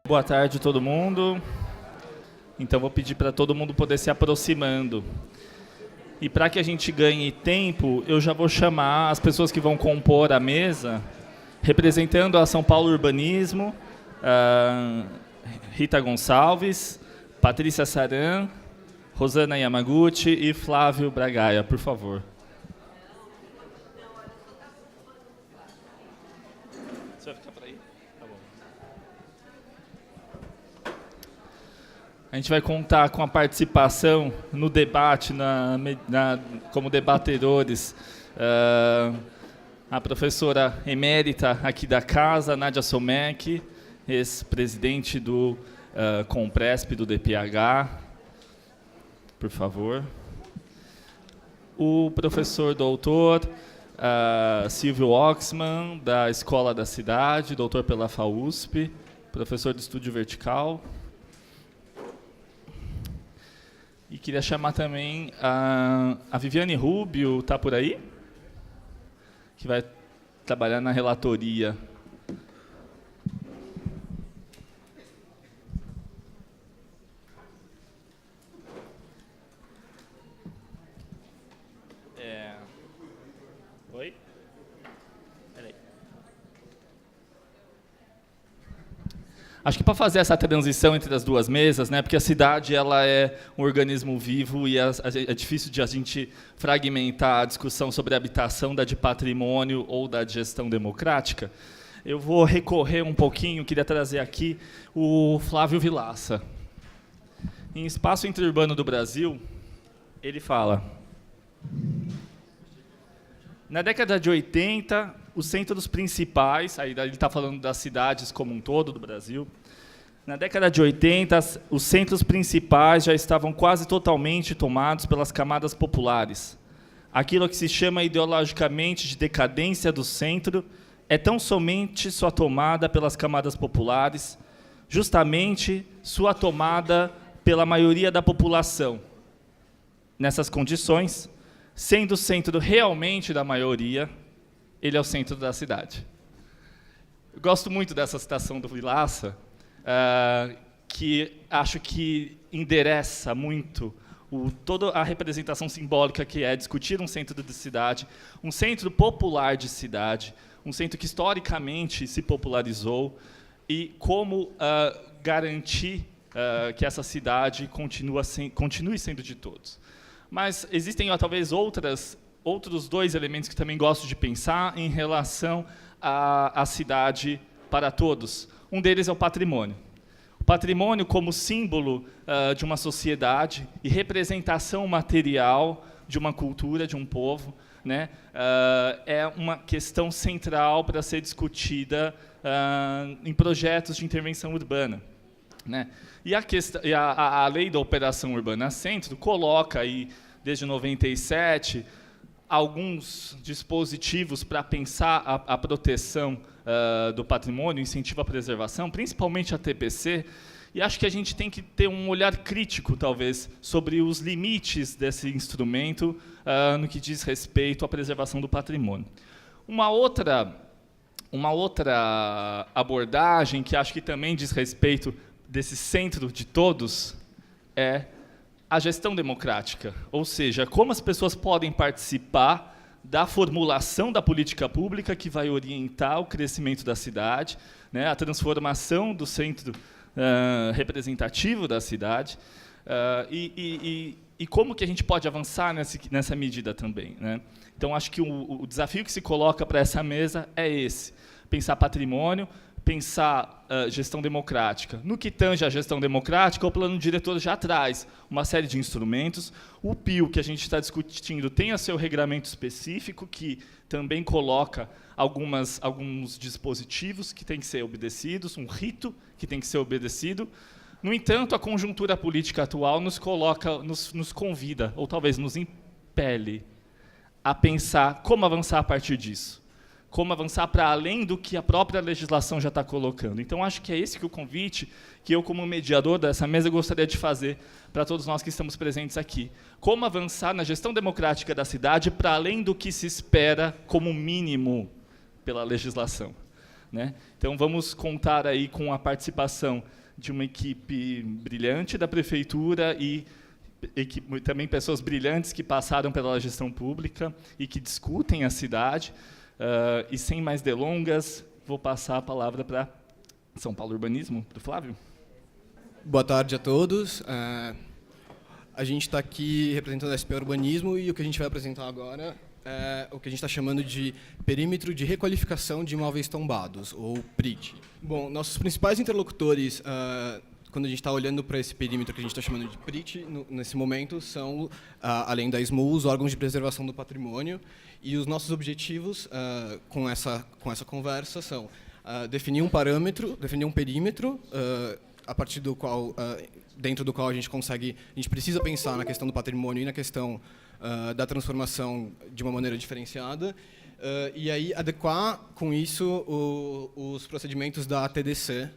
Boa tarde, todo mundo. Então, vou pedir para todo mundo poder se aproximando. E para que a gente ganhe tempo, eu já vou chamar as pessoas que vão compor a mesa, representando a São Paulo Urbanismo, Rita Gonçalves, Patrícia Saran, Rosana Yamaguchi e Flávio Bragaia, por favor. Você vai ficar por aí? Tá bom. A gente vai contar com a participação no debate, como debatedores, a professora emérita aqui da casa, Nádia Somek, ex-presidente do Compresp do DPH, por favor. O professor doutor Silvio Oxman, da Escola da Cidade, doutor pela FAUSP, professor de Estúdio Vertical. E queria chamar também a Viviane Rubio, está por aí? Que vai trabalhar na relatoria. Oi? Peraí. Acho que para fazer essa transição entre as duas mesas, né, porque a cidade ela é um organismo vivo e é difícil de a gente fragmentar a discussão sobre a habitação da de patrimônio ou da de gestão democrática, eu vou recorrer um pouquinho, queria trazer aqui o Flávio Vilaça. Em Espaço Interurbano do Brasil, ele fala: na década de 80, os centros principais, aí ele está falando das cidades como um todo do Brasil, na década de 80, os centros principais já estavam quase totalmente tomados pelas camadas populares. Aquilo que se chama ideologicamente de decadência do centro é tão somente sua tomada pelas camadas populares, justamente sua tomada pela maioria da população. Nessas condições, sendo o centro realmente da maioria, ele é o centro da cidade. Eu gosto muito dessa citação do Vilaça, que acho que endereça muito toda a representação simbólica que é discutir um centro de cidade, um centro popular de cidade, um centro que historicamente se popularizou, e como garantir que essa cidade continue sendo de todos. Mas existem talvez outros dois elementos que também gosto de pensar em relação à cidade para todos. Um deles é o patrimônio. O patrimônio como símbolo de uma sociedade e representação material de uma cultura, de um povo, né, é uma questão central para ser discutida em projetos de intervenção urbana, né? E a lei da Operação Urbana Centro coloca aí, desde 97, alguns dispositivos para pensar a proteção do patrimônio, incentivo à preservação, principalmente a TPC, e acho que a gente tem que ter um olhar crítico, talvez, sobre os limites desse instrumento no que diz respeito à preservação do patrimônio. Uma outra abordagem que acho que também diz respeito desse centro de todos é a gestão democrática, ou seja, como as pessoas podem participar da formulação da política pública que vai orientar o crescimento da cidade, né, a transformação do centro representativo da cidade, e como que a gente pode avançar nessa medida também, né? Então, acho que o desafio que se coloca para essa mesa é esse: pensar patrimônio, pensar gestão democrática. No que tange a gestão democrática, o plano diretor já traz uma série de instrumentos. O PIO, que a gente está discutindo, tem a seu regramento específico, que também coloca alguns dispositivos que têm que ser obedecidos, um rito que tem que ser obedecido. No entanto, a conjuntura política atual nos convida, ou talvez nos impele, a pensar como avançar a partir disso. Como avançar para além do que a própria legislação já está colocando. Então, acho que é esse que o convite que eu, como mediador dessa mesa, gostaria de fazer para todos nós que estamos presentes aqui. Como avançar na gestão democrática da cidade para além do que se espera como mínimo pela legislação. né? Então, vamos contar aí com a participação de uma equipe brilhante da prefeitura e também pessoas brilhantes que passaram pela gestão pública e que discutem a cidade. E, sem mais delongas, vou passar a palavra para São Paulo Urbanismo, do Flávio. Boa tarde a todos. A gente está aqui representando a SP Urbanismo e o que a gente vai apresentar agora é o que a gente está chamando de Perímetro de Requalificação de Imóveis Tombados, ou PRIT. Bom, nossos principais interlocutores, quando a gente está olhando para esse perímetro que a gente está chamando de PRIT, nesse momento, são, além da SMU, os órgãos de preservação do patrimônio. E os nossos objetivos com essa conversa são definir um parâmetro, definir um perímetro, a partir do qual, dentro do qual a gente precisa pensar na questão do patrimônio e na questão da transformação de uma maneira diferenciada, e aí adequar com isso os procedimentos da TDC,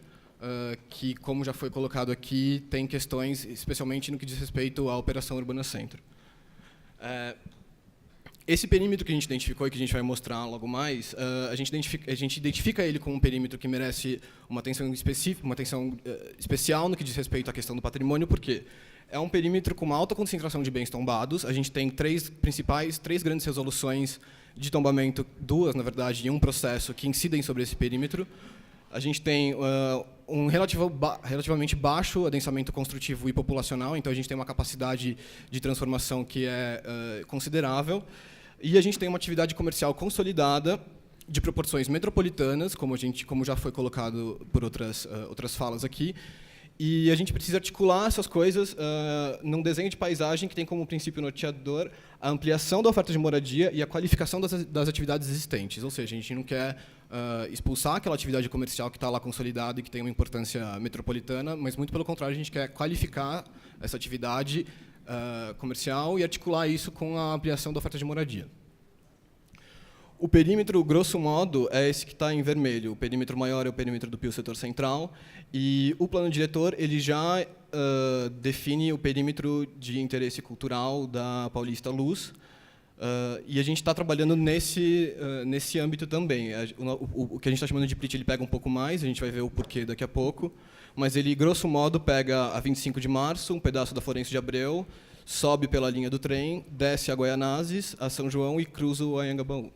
que, como já foi colocado aqui, tem questões, especialmente no que diz respeito à Operação Urbana Centro. Esse perímetro que a gente identificou e que a gente vai mostrar logo mais, a gente identifica ele como um perímetro que merece uma atenção específica, uma atenção especial no que diz respeito à questão do patrimônio, porque é um perímetro com uma alta concentração de bens tombados. A gente tem três grandes resoluções de tombamento, duas, na verdade, e um processo que incidem sobre esse perímetro. A gente tem um relativamente baixo adensamento construtivo e populacional, então a gente tem uma capacidade de transformação que é considerável. E a gente tem uma atividade comercial consolidada de proporções metropolitanas, como já foi colocado por outras falas aqui. E a gente precisa articular essas coisas num desenho de paisagem que tem como princípio norteador a ampliação da oferta de moradia e a qualificação das atividades existentes. Ou seja, a gente não quer expulsar aquela atividade comercial que está lá consolidada e que tem uma importância metropolitana, mas, muito pelo contrário, a gente quer qualificar essa atividade comercial e articular isso com a ampliação da oferta de moradia. O perímetro, grosso modo, é esse que está em vermelho. O perímetro maior é o perímetro do Pio Setor Central, e o plano diretor ele já define o perímetro de interesse cultural da Paulista Luz, e a gente está trabalhando nesse âmbito também. O que a gente está chamando de PRIT ele pega um pouco mais, a gente vai ver o porquê daqui a pouco, mas ele, grosso modo, pega a 25 de março, um pedaço da Florencio de Abreu, sobe pela linha do trem, desce a Guaianazes, a São João e cruza o Anhangabaú.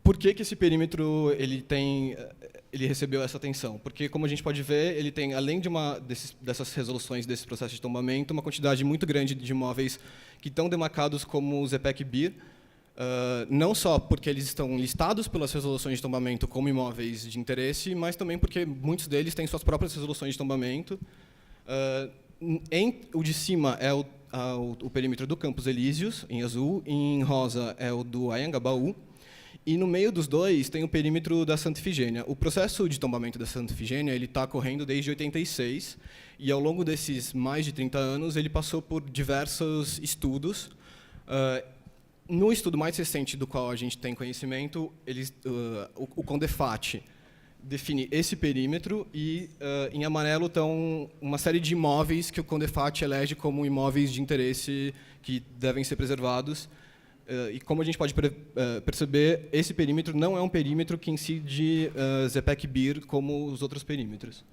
Por que esse perímetro ele recebeu essa atenção? Porque, como a gente pode ver, ele tem, além dessas resoluções desse processo de tombamento, uma quantidade muito grande de imóveis que estão demarcados como ZPEC-BIR, não só porque eles estão listados pelas resoluções de tombamento como imóveis de interesse, mas também porque muitos deles têm suas próprias resoluções de tombamento. O de cima é o perímetro do Campos Elíseos, em azul, e em rosa é o do Anhangabaú, e no meio dos dois tem o perímetro da Santa Ifigênia. O processo de tombamento da Santa Ifigênia está correndo desde 86, e ao longo desses mais de 30 anos ele passou por diversos estudos. No estudo mais recente do qual a gente tem conhecimento, o CONDEFAT define esse perímetro e, em amarelo, estão uma série de imóveis que o CONDEFAT elege como imóveis de interesse que devem ser preservados. E, como a gente pode perceber, esse perímetro não é um perímetro que incide ZPEC-BIR como os outros perímetros.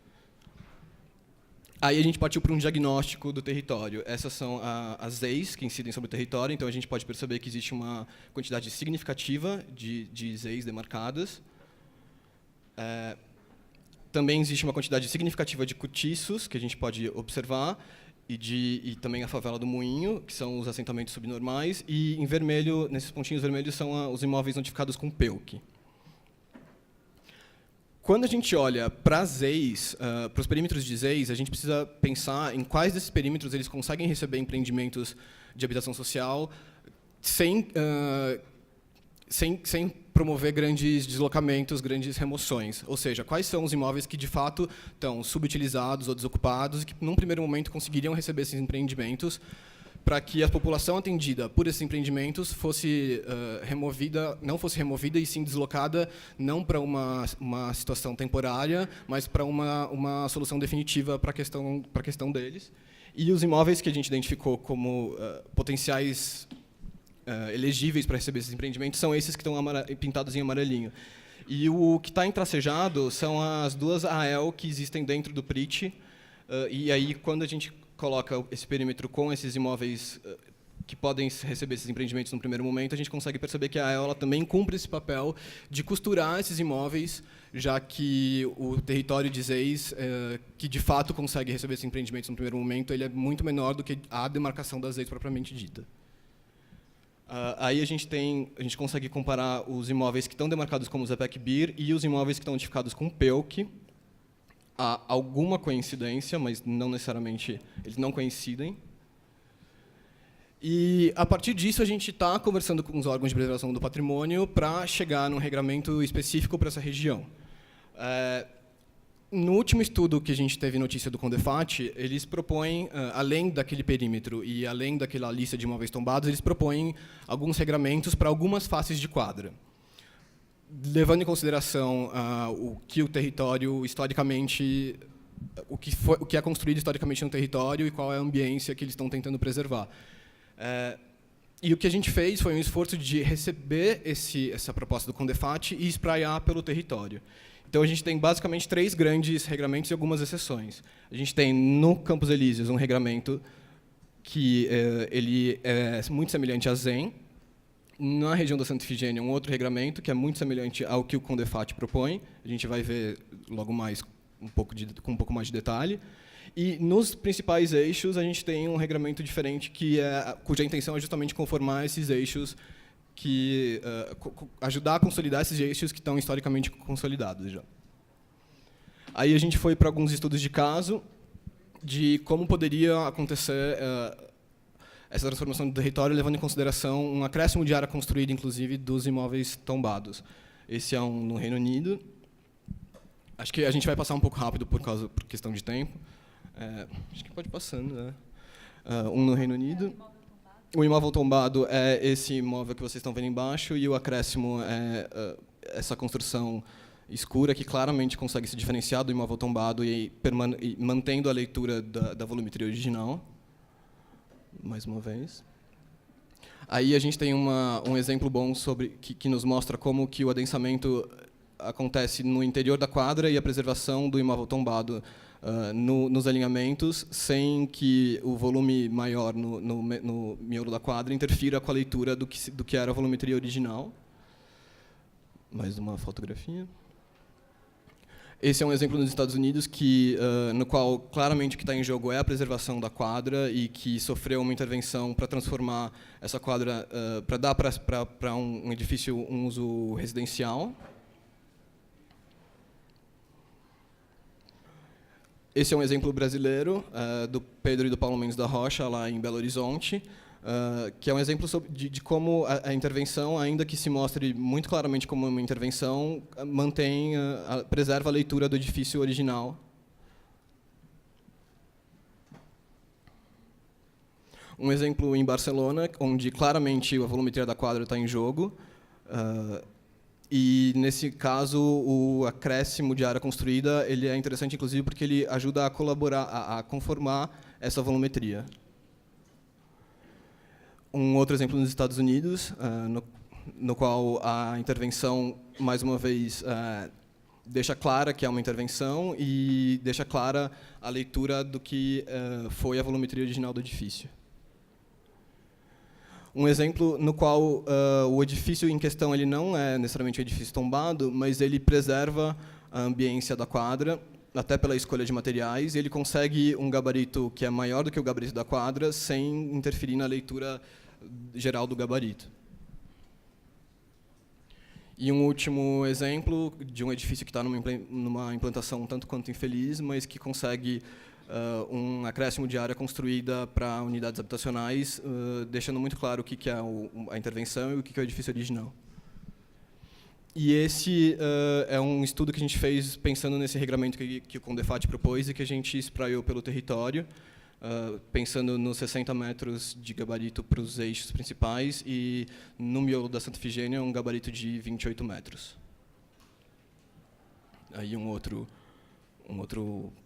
Aí a gente partiu para um diagnóstico do território. Essas são as ZEIs que incidem sobre o território, então a gente pode perceber que existe uma quantidade significativa de ZEIs demarcadas. Também existe uma quantidade significativa de cortiços, que a gente pode observar, e também a favela do Moinho, que são os assentamentos subnormais, e em vermelho, nesses pontinhos vermelhos, são os imóveis notificados com PEUC. Quando a gente olha para as ZEIs, para os perímetros de ZEIs, a gente precisa pensar em quais desses perímetros eles conseguem receber empreendimentos de habitação social sem promover grandes deslocamentos, grandes remoções. Ou seja, quais são os imóveis que, de fato, estão subutilizados ou desocupados e que, num primeiro momento, conseguiriam receber esses empreendimentos para que a população atendida por esses empreendimentos não fosse removida e sim deslocada, não para uma situação temporária, mas para uma solução definitiva para a questão deles. E os imóveis que a gente identificou como potenciais elegíveis para receber esses empreendimentos são esses que estão pintados em amarelinho. E o que está entracejado são as duas AEL que existem dentro do PRIT, e aí, quando a gente coloca esse perímetro com esses imóveis que podem receber esses empreendimentos no primeiro momento, a gente consegue perceber que a AEL ela também cumpre esse papel de costurar esses imóveis, já que o território de ZEIS, que de fato consegue receber esses empreendimentos no primeiro momento, ele é muito menor do que a demarcação das ZEIS propriamente dita. Aí a gente consegue comparar os imóveis que estão demarcados como ZPEC-BIR e os imóveis que estão notificados com PEUC. Há alguma coincidência, mas não necessariamente eles não coincidem. E, a partir disso, a gente está conversando com os órgãos de preservação do patrimônio para chegar num regramento específico para essa região. No último estudo que a gente teve notícia do Condefat, eles propõem, além daquele perímetro e além daquela lista de imóveis tombados, eles propõem alguns regramentos para algumas faces de quadra, levando em consideração o que o território historicamente, o que é construído historicamente no território e qual é a ambiência que eles estão tentando preservar. E o que a gente fez foi um esforço de receber essa proposta do Condefat e espraiar pelo território. Então, a gente tem basicamente 3 grandes regramentos e algumas exceções. A gente tem, no Campos Elíseos, um regramento que ele é muito semelhante a ZEM. Na região da Santa Ifigênia, um outro regramento que é muito semelhante ao que o Condefat propõe. A gente vai ver logo mais com um pouco mais de detalhe. E nos principais eixos a gente tem um regramento diferente cuja intenção é justamente conformar esses eixos, ajudar a consolidar esses eixos que estão historicamente consolidados já. Aí a gente foi para alguns estudos de caso de como poderia acontecer essa transformação do território, levando em consideração um acréscimo de área construída, inclusive, dos imóveis tombados. Esse é um no Reino Unido. Acho que a gente vai passar um pouco rápido por questão de tempo. Acho que pode ir passando, né? Um no Reino Unido. O imóvel tombado é esse imóvel que vocês estão vendo embaixo, e o acréscimo é essa construção escura, que claramente consegue se diferenciar do imóvel tombado e mantendo a leitura da volumetria original. Mais uma vez. Aí a gente tem um exemplo bom que nos mostra como que o adensamento acontece no interior da quadra e a preservação do imóvel tombado nos alinhamentos, sem que o volume maior no miolo da quadra interfira com a leitura do que era a volumetria original. Mais uma fotografia. Esse é um exemplo nos Estados Unidos no qual claramente o que está em jogo é a preservação da quadra e que sofreu uma intervenção para transformar essa quadra, para dar para um edifício um uso residencial. Esse é um exemplo brasileiro do Pedro e do Paulo Mendes da Rocha, lá em Belo Horizonte, que é um exemplo de como a intervenção, ainda que se mostre muito claramente como uma intervenção, preserva a leitura do edifício original. Um exemplo em Barcelona, onde claramente a volumetria da quadra está em jogo, e, nesse caso, o acréscimo de área construída ele é interessante, inclusive, porque ele ajuda a colaborar, a conformar essa volumetria. Um outro exemplo nos Estados Unidos, no qual a intervenção, mais uma vez, deixa clara que é uma intervenção e deixa clara a leitura do que foi a volumetria original do edifício. Um exemplo no qual o edifício em questão ele não é necessariamente um edifício tombado, mas ele preserva a ambiência da quadra, até pela escolha de materiais, e ele consegue um gabarito que é maior do que o gabarito da quadra, sem interferir na leitura geral do gabarito. E um último exemplo de um edifício que está numa implantação um tanto quanto infeliz, mas que consegue um acréscimo de área construída para unidades habitacionais, deixando muito claro o que é a intervenção e o que é o edifício original. E esse é um estudo que a gente fez pensando nesse regramento que o Condefat propôs e que a gente espraiou pelo território, pensando nos 60 metros de gabarito para os eixos principais e, no miolo da Santa Ifigênia, um gabarito de 28 metros. Aí um outro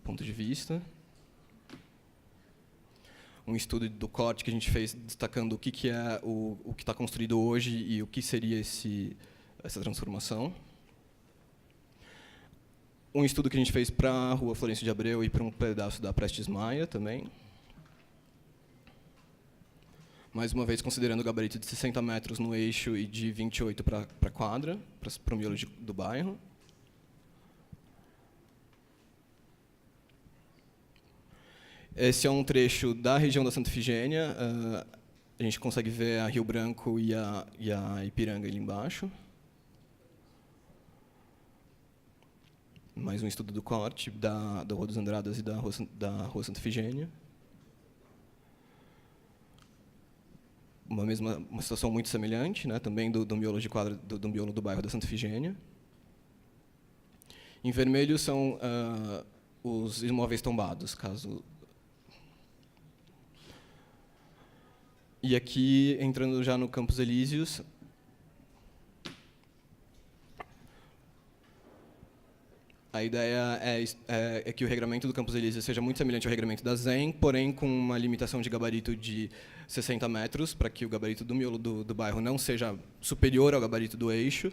ponto de vista. Um estudo do corte que a gente fez destacando o que é o que está construído hoje e o que seria essa transformação. um estudo que a gente fez para a Rua Florencio de Abreu e para um pedaço da Prestes Maia também. Mais uma vez, considerando o gabarito de 60 metros no eixo e de 28 para a quadra, para o miolo do bairro. Esse é um trecho da região da Santa Efigênia. A gente consegue ver a Rio Branco e a Ipiranga ali embaixo. Mais um estudo do corte da Rua dos Andradas e da Rua Santa Efigênia. Uma situação muito semelhante, né, também do miolo de quadra, do miolo do bairro da Santa Efigênia. Em vermelho são os imóveis tombados, caso... E aqui, entrando já no Campos Elíseos, a ideia é que o regramento do Campos Elíseos seja muito semelhante ao regramento da ZEM, porém com uma limitação de gabarito de 60 metros, para que o gabarito do miolo do bairro não seja superior ao gabarito do eixo,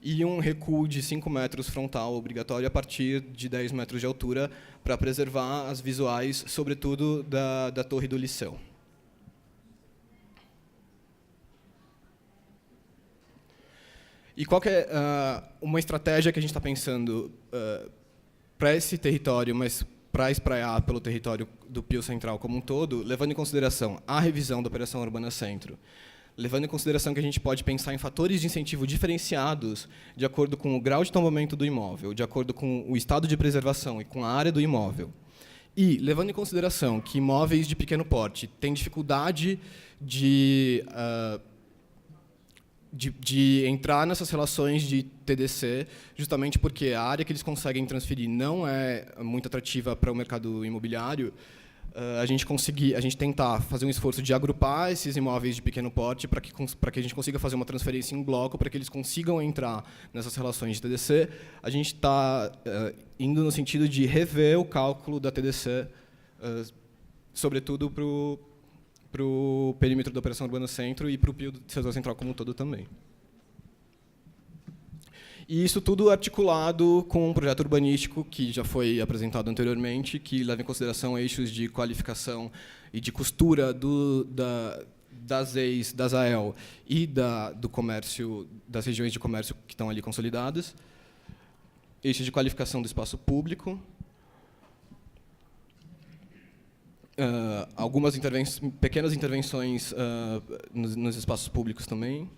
e um recuo de 5 metros frontal obrigatório a partir de 10 metros de altura, para preservar as visuais, sobretudo da Torre do Liceu. E qual que é uma estratégia que a gente está pensando para esse território, mas para espraiar pelo território do Pio Central como um todo, levando em consideração a revisão da Operação Urbana Centro, levando em consideração que a gente pode pensar em fatores de incentivo diferenciados de acordo com o grau de tombamento do imóvel, de acordo com o estado de preservação e com a área do imóvel, e levando em consideração que imóveis de pequeno porte têm dificuldade de entrar nessas relações de TDC, justamente porque a área que eles conseguem transferir não é muito atrativa para o mercado imobiliário, a gente tentar fazer um esforço de agrupar esses imóveis de pequeno porte para que a gente consiga fazer uma transferência em bloco, para que eles consigam entrar nessas relações de TDC. A gente está indo no sentido de rever o cálculo da TDC, sobretudo para o perímetro da Operação Urbana Centro e para o Pio do Setor Central como um todo também. E isso tudo articulado com um projeto urbanístico que já foi apresentado anteriormente, que leva em consideração eixos de qualificação e de costura das EIs, das AEL e do comércio, das regiões de comércio que estão ali consolidadas, eixos de qualificação do espaço público, algumas pequenas intervenções nos espaços públicos também,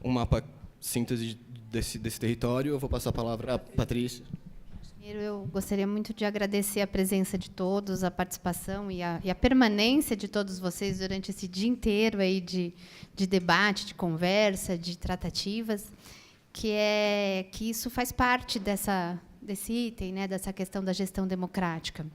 um mapa síntese desse território. Eu vou passar a palavra à Patrícia. Eu gostaria muito de agradecer a presença de todos, a participação e a permanência de todos vocês durante esse dia inteiro aí de debate, de conversa, de tratativas, que isso faz parte desse item, né, dessa questão da gestão democrática.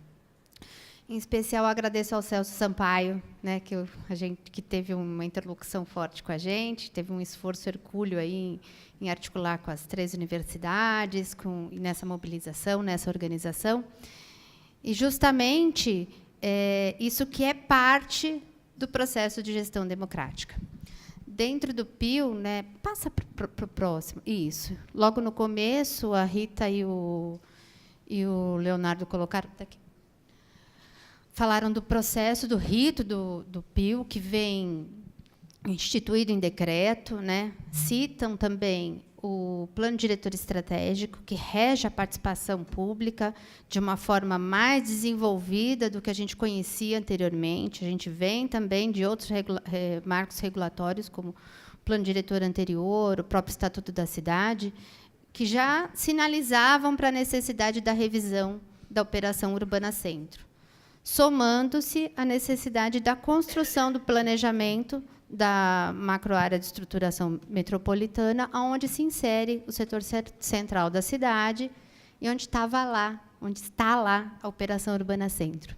Em especial, agradeço ao Celso Sampaio, né, que teve uma interlocução forte com a gente, teve um esforço hercúleo aí em articular com as 3 universidades, nessa mobilização, nessa organização. E, justamente, isso que é parte do processo de gestão democrática. Dentro do Pio, né, passa para o próximo. Isso. Logo no começo, a Rita e o Leonardo colocaram... Tá aqui. Falaram do processo, do rito do Pio, que vem instituído em decreto, né? Citam também o Plano Diretor Estratégico, que rege a participação pública de uma forma mais desenvolvida do que a gente conhecia anteriormente. A gente vem também de outros marcos regulatórios, como o Plano Diretor anterior, o próprio Estatuto da Cidade, que já sinalizavam para a necessidade da revisão da Operação Urbana Centro, somando-se a necessidade da construção do planejamento da macroárea de estruturação metropolitana, onde se insere o setor central da cidade e onde está lá a Operação Urbana Centro.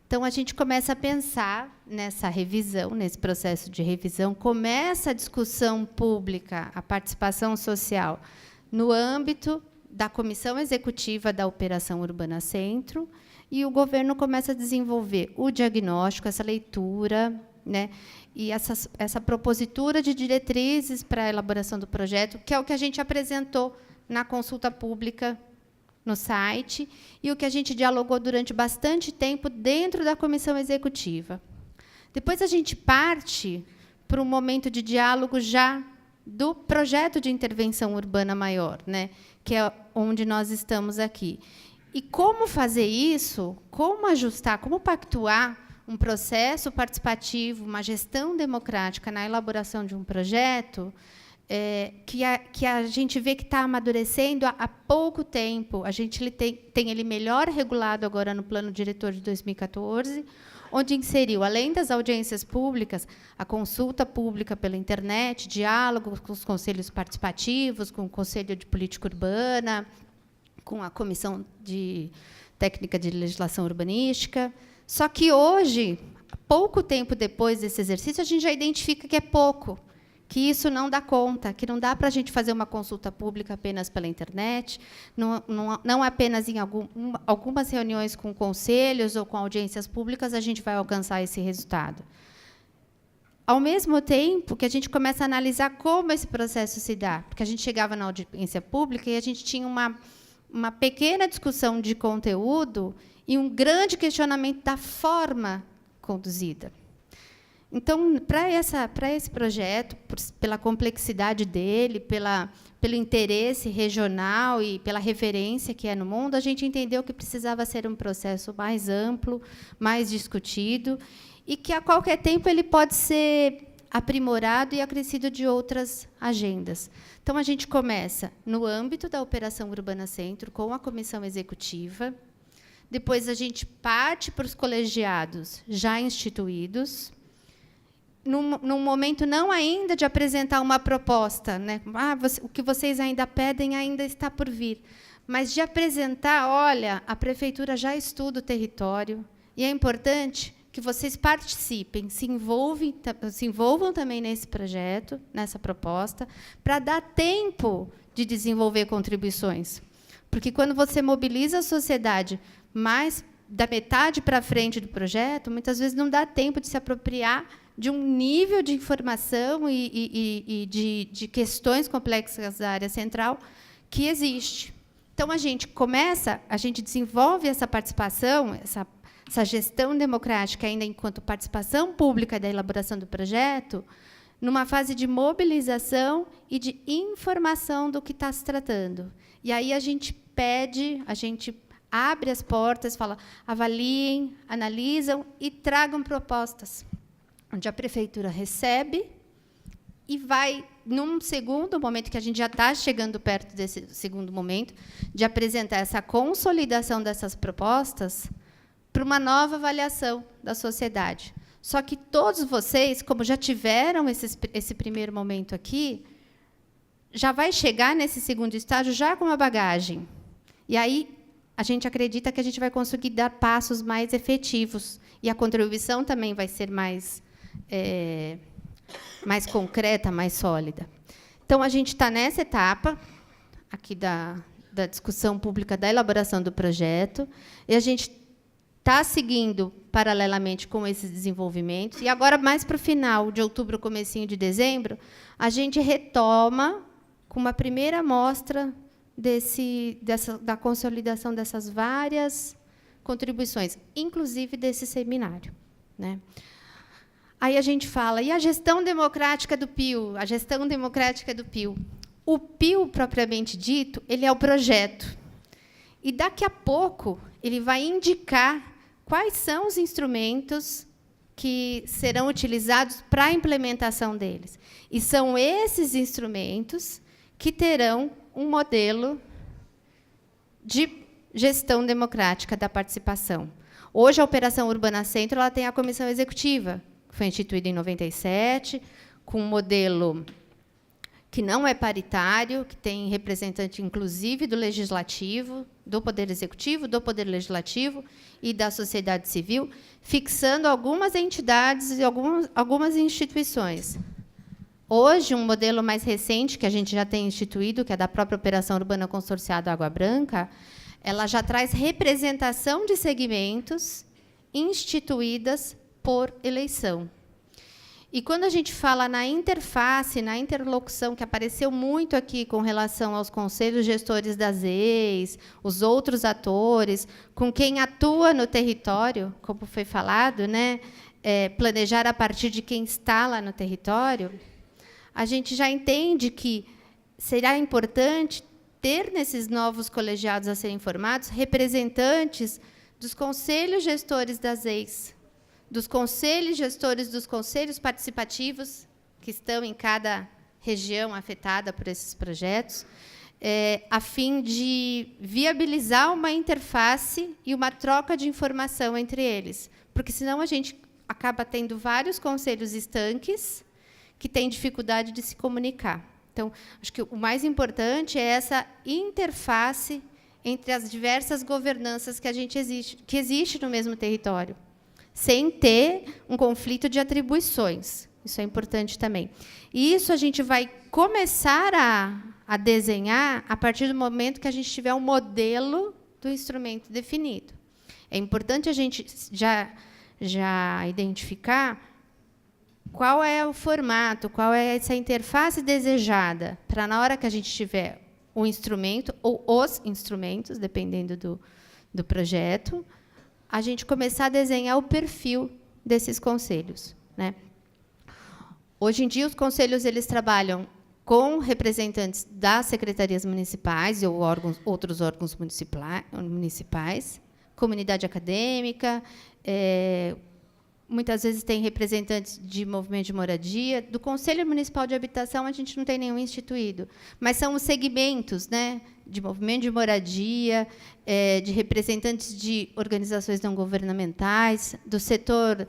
Então, a gente começa a pensar nessa revisão, nesse processo de revisão, começa a discussão pública, a participação social, no âmbito da Comissão Executiva da Operação Urbana Centro, e o governo começa a desenvolver o diagnóstico, essa leitura, né, e essa propositura de diretrizes para a elaboração do projeto, que é o que a gente apresentou na consulta pública no site e o que a gente dialogou durante bastante tempo dentro da comissão executiva. Depois a gente parte para um momento de diálogo já do projeto de intervenção urbana maior, né, que é onde nós estamos aqui. E como fazer isso, como ajustar, como pactuar um processo participativo, uma gestão democrática na elaboração de um projeto, que a gente vê que está amadurecendo há pouco tempo. A gente tem ele melhor regulado agora no Plano Diretor de 2014, onde inseriu, além das audiências públicas, a consulta pública pela internet, diálogo com os conselhos participativos, com o Conselho de Política Urbana, com a Comissão de Técnica de Legislação Urbanística. Só que hoje, pouco tempo depois desse exercício, a gente já identifica que é pouco, que isso não dá conta, que não dá para a gente fazer uma consulta pública apenas pela internet, não apenas em algumas reuniões com conselhos ou com audiências públicas a gente vai alcançar esse resultado. Ao mesmo tempo que a gente começa a analisar como esse processo se dá, porque a gente chegava na audiência pública e a gente tinha uma pequena discussão de conteúdo e um grande questionamento da forma conduzida. Então, para esse projeto, pela complexidade dele, pelo interesse regional e pela referência que é no mundo, a gente entendeu que precisava ser um processo mais amplo, mais discutido, e que, a qualquer tempo, ele pode ser aprimorado e acrescido de outras agendas. Então, a gente começa no âmbito da Operação Urbana Centro, com a comissão executiva. Depois, a gente parte para os colegiados já instituídos, num momento não ainda de apresentar uma proposta, né? O que vocês ainda pedem ainda está por vir, mas de apresentar, olha, a prefeitura já estuda o território e é importante que vocês participem, se envolvam também nesse projeto, nessa proposta, para dar tempo de desenvolver contribuições. Porque, quando você mobiliza a sociedade mais da metade para frente do projeto, muitas vezes não dá tempo de se apropriar de um nível de informação e de questões complexas da área central que existe. Então, a gente desenvolve essa participação, essa gestão democrática, ainda enquanto participação pública da elaboração do projeto, numa fase de mobilização e de informação do que está se tratando. E aí a gente abre as portas, fala, avaliem, analisam e tragam propostas, onde a prefeitura recebe e vai, num segundo momento, que a gente já está chegando perto desse segundo momento, de apresentar essa consolidação dessas propostas para uma nova avaliação da sociedade. Só que todos vocês, como já tiveram esse primeiro momento aqui, já vai chegar nesse segundo estágio já com uma bagagem. E aí a gente acredita que a gente vai conseguir dar passos mais efetivos. E a contribuição também vai ser mais concreta, mais sólida. Então, a gente está nessa etapa aqui da discussão pública da elaboração do projeto, e a gente está seguindo paralelamente com esses desenvolvimentos, e agora, mais para o final de outubro, comecinho de dezembro, a gente retoma com uma primeira amostra da consolidação dessas várias contribuições, inclusive desse seminário, né? Aí a gente fala, e a gestão democrática do PIO? A gestão democrática do PIO. O PIO, propriamente dito, ele é o projeto. E, daqui a pouco, ele vai indicar quais são os instrumentos que serão utilizados para a implementação deles. E são esses instrumentos que terão um modelo de gestão democrática da participação. Hoje, a Operação Urbana Centro ela tem a comissão executiva, foi instituída em 97, com um modelo que não é paritário, que tem representante, inclusive, do Legislativo, do Poder Executivo, do Poder Legislativo e da sociedade civil, fixando algumas entidades e algumas instituições. Hoje, um modelo mais recente, que a gente já tem instituído, que é da própria Operação Urbana Consorciada Água Branca, ela já traz representação de segmentos instituídas por eleição. E quando a gente fala na interface, na interlocução, que apareceu muito aqui com relação aos conselhos gestores das EIs, os outros atores, com quem atua no território, como foi falado, né? Planejar a partir de quem está lá no território, a gente já entende que será importante ter, nesses novos colegiados a serem formados, representantes dos conselhos gestores das EIs, dos conselhos gestores dos conselhos participativos, que estão em cada região afetada por esses projetos, a fim de viabilizar uma interface e uma troca de informação entre eles. Porque, senão, a gente acaba tendo vários conselhos estanques que têm dificuldade de se comunicar. Então, acho que o mais importante é essa interface entre as diversas governanças que existe no mesmo território, sem ter um conflito de atribuições. Isso é importante também. E isso a gente vai começar a desenhar a partir do momento que a gente tiver um modelo do instrumento definido. É importante a gente já identificar qual é o formato, qual é essa interface desejada, para, na hora que a gente tiver o instrumento, ou os instrumentos, dependendo do projeto, a gente começar a desenhar o perfil desses conselhos, né? Hoje em dia, os conselhos eles trabalham com representantes das secretarias municipais ou outros órgãos municipais, comunidade acadêmica, muitas vezes tem representantes de movimento de moradia. Do Conselho Municipal de Habitação, a gente não tem nenhum instituído, mas são os segmentos, né, de movimento de moradia, de representantes de organizações não governamentais, do setor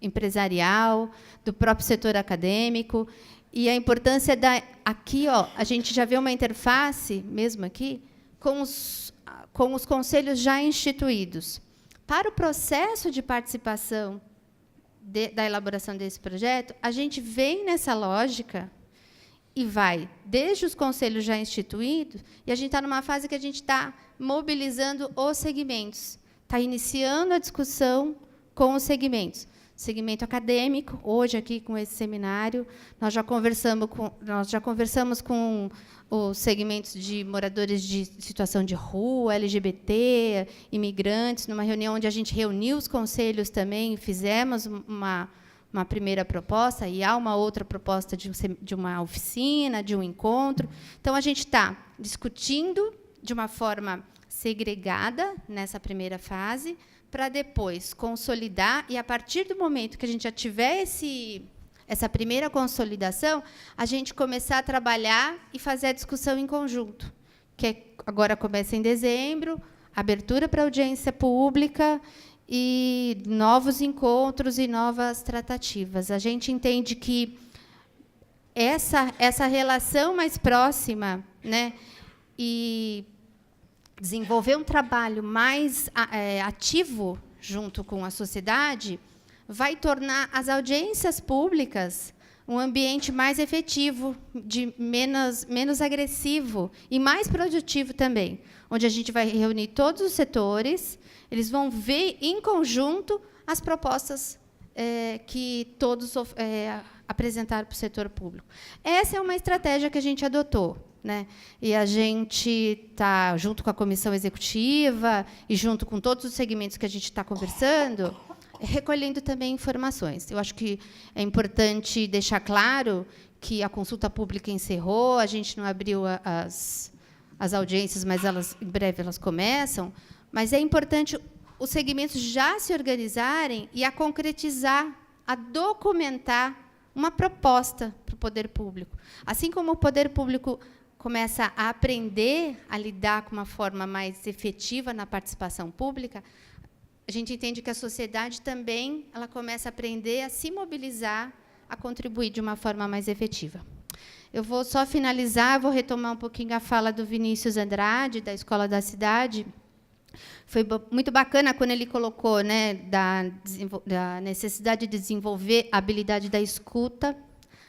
empresarial, do próprio setor acadêmico. E a importância aqui, a gente já vê uma interface, mesmo aqui, com os conselhos já instituídos. Para o processo de participação da elaboração desse projeto, a gente vem nessa lógica e vai desde os conselhos já instituídos, e a gente está numa fase que a gente está mobilizando os segmentos, está iniciando a discussão com os segmentos. Segmento acadêmico, hoje, aqui, com esse seminário, nós já conversamos com os segmentos de moradores de situação de rua, LGBT, imigrantes, numa reunião onde a gente reuniu os conselhos também, fizemos uma primeira proposta, e há uma outra proposta de uma oficina, de um encontro. Então, a gente está discutindo de uma forma segregada, nessa primeira fase, para depois consolidar, e, a partir do momento que a gente já tiver essa primeira consolidação, a gente começar a trabalhar e fazer a discussão em conjunto, que agora começa em dezembro, abertura para audiência pública e novos encontros e novas tratativas. A gente entende que essa relação mais próxima, né, e desenvolver um trabalho mais ativo junto com a sociedade vai tornar as audiências públicas um ambiente mais efetivo, menos agressivo e mais produtivo também, onde a gente vai reunir todos os setores, eles vão ver em conjunto as propostas que todos apresentaram para o setor público. Essa é uma estratégia que a gente adotou, né? E a gente está, junto com a comissão executiva e junto com todos os segmentos que a gente está conversando, recolhendo também informações. Eu acho que é importante deixar claro que a consulta pública encerrou, a gente não abriu as audiências, mas em breve elas começam, mas é importante os segmentos já se organizarem e a concretizar, a documentar uma proposta para o poder público. Assim como o poder público começa a aprender a lidar com uma forma mais efetiva na participação pública, a gente entende que a sociedade também ela começa a aprender a se mobilizar, a contribuir de uma forma mais efetiva. Eu vou só finalizar, vou retomar um pouquinho a fala do Vinícius Andrade, da Escola da Cidade. Foi muito bacana quando ele colocou, né, da necessidade de desenvolver a habilidade da escuta,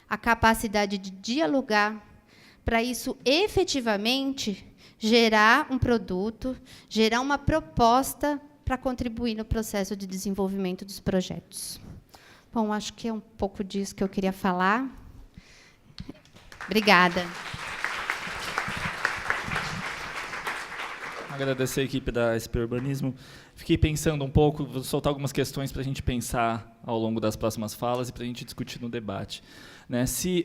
a capacidade de dialogar, para isso, efetivamente, gerar um produto, gerar uma proposta para contribuir no processo de desenvolvimento dos projetos. Bom, acho que é um pouco disso que eu queria falar. Obrigada. Agradecer a equipe da SP Urbanismo. Fiquei pensando um pouco, vou soltar algumas questões para a gente pensar ao longo das próximas falas e para a gente discutir no debate. Né? Se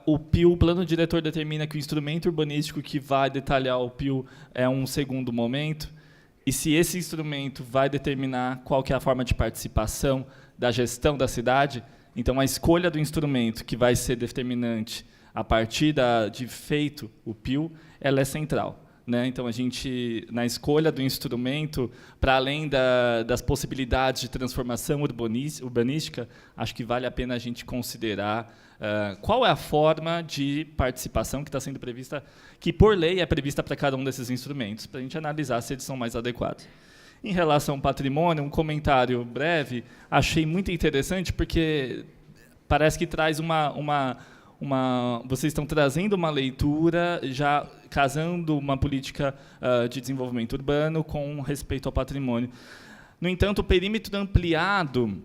o PIU, o plano diretor, determina que o instrumento urbanístico que vai detalhar o PIU é um segundo momento, e se esse instrumento vai determinar qual que é a forma de participação da gestão da cidade, então a escolha do instrumento que vai ser determinante a partir de feito o PIU, ela é central. Né? Então, a gente, na escolha do instrumento, para além das possibilidades de transformação urbanística, acho que vale a pena a gente considerar qual é a forma de participação que está sendo prevista, que, por lei, é prevista para cada um desses instrumentos, para a gente analisar se eles são mais adequados. Em relação ao patrimônio, um comentário breve, achei muito interessante, porque parece que traz vocês estão trazendo uma leitura, já casando uma política de desenvolvimento urbano com respeito ao patrimônio. No entanto, o perímetro ampliado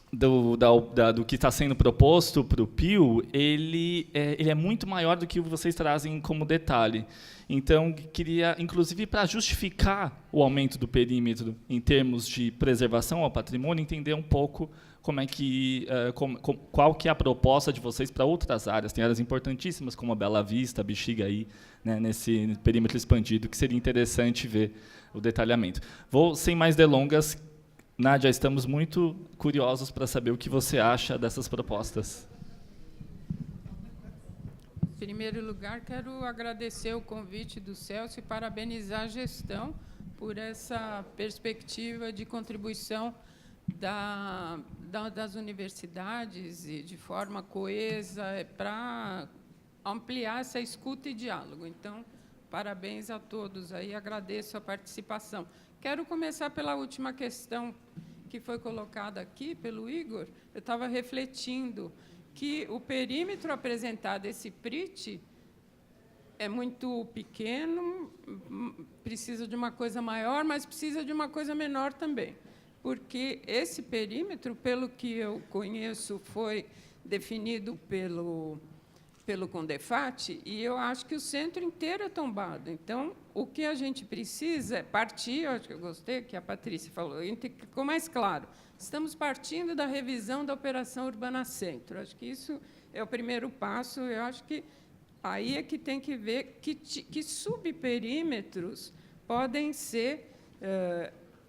do que está sendo proposto para o PIU, ele é muito maior do que vocês trazem como detalhe. Então, queria, inclusive, para justificar o aumento do perímetro em termos de preservação ao patrimônio, entender um pouco qual que é a proposta de vocês para outras áreas. Tem áreas importantíssimas, como a Bela Vista, a Bexiga, aí, né, nesse perímetro expandido, que seria interessante ver o detalhamento. Vou, sem mais delongas, Nádia, estamos muito curiosos para saber o que você acha dessas propostas. Em primeiro lugar, quero agradecer o convite do Celso e parabenizar a gestão por essa perspectiva de contribuição das universidades e de forma coesa para ampliar essa escuta e diálogo. Então, parabéns a todos aí, agradeço a participação. Quero começar pela última questão que foi colocada aqui pelo Igor. Eu estava refletindo que o perímetro apresentado, esse PRIT, é muito pequeno, precisa de uma coisa maior, mas precisa de uma coisa menor também. Porque esse perímetro, pelo que eu conheço, foi definido pelo CONDEFAT, e eu acho que o centro inteiro é tombado. Então, o que a gente precisa é partir, eu acho que eu gostei que a Patrícia falou, ficou mais claro, estamos partindo da revisão da Operação Urbana Centro. Acho que isso é o primeiro passo, eu acho que aí é que tem que ver que subperímetros podem ser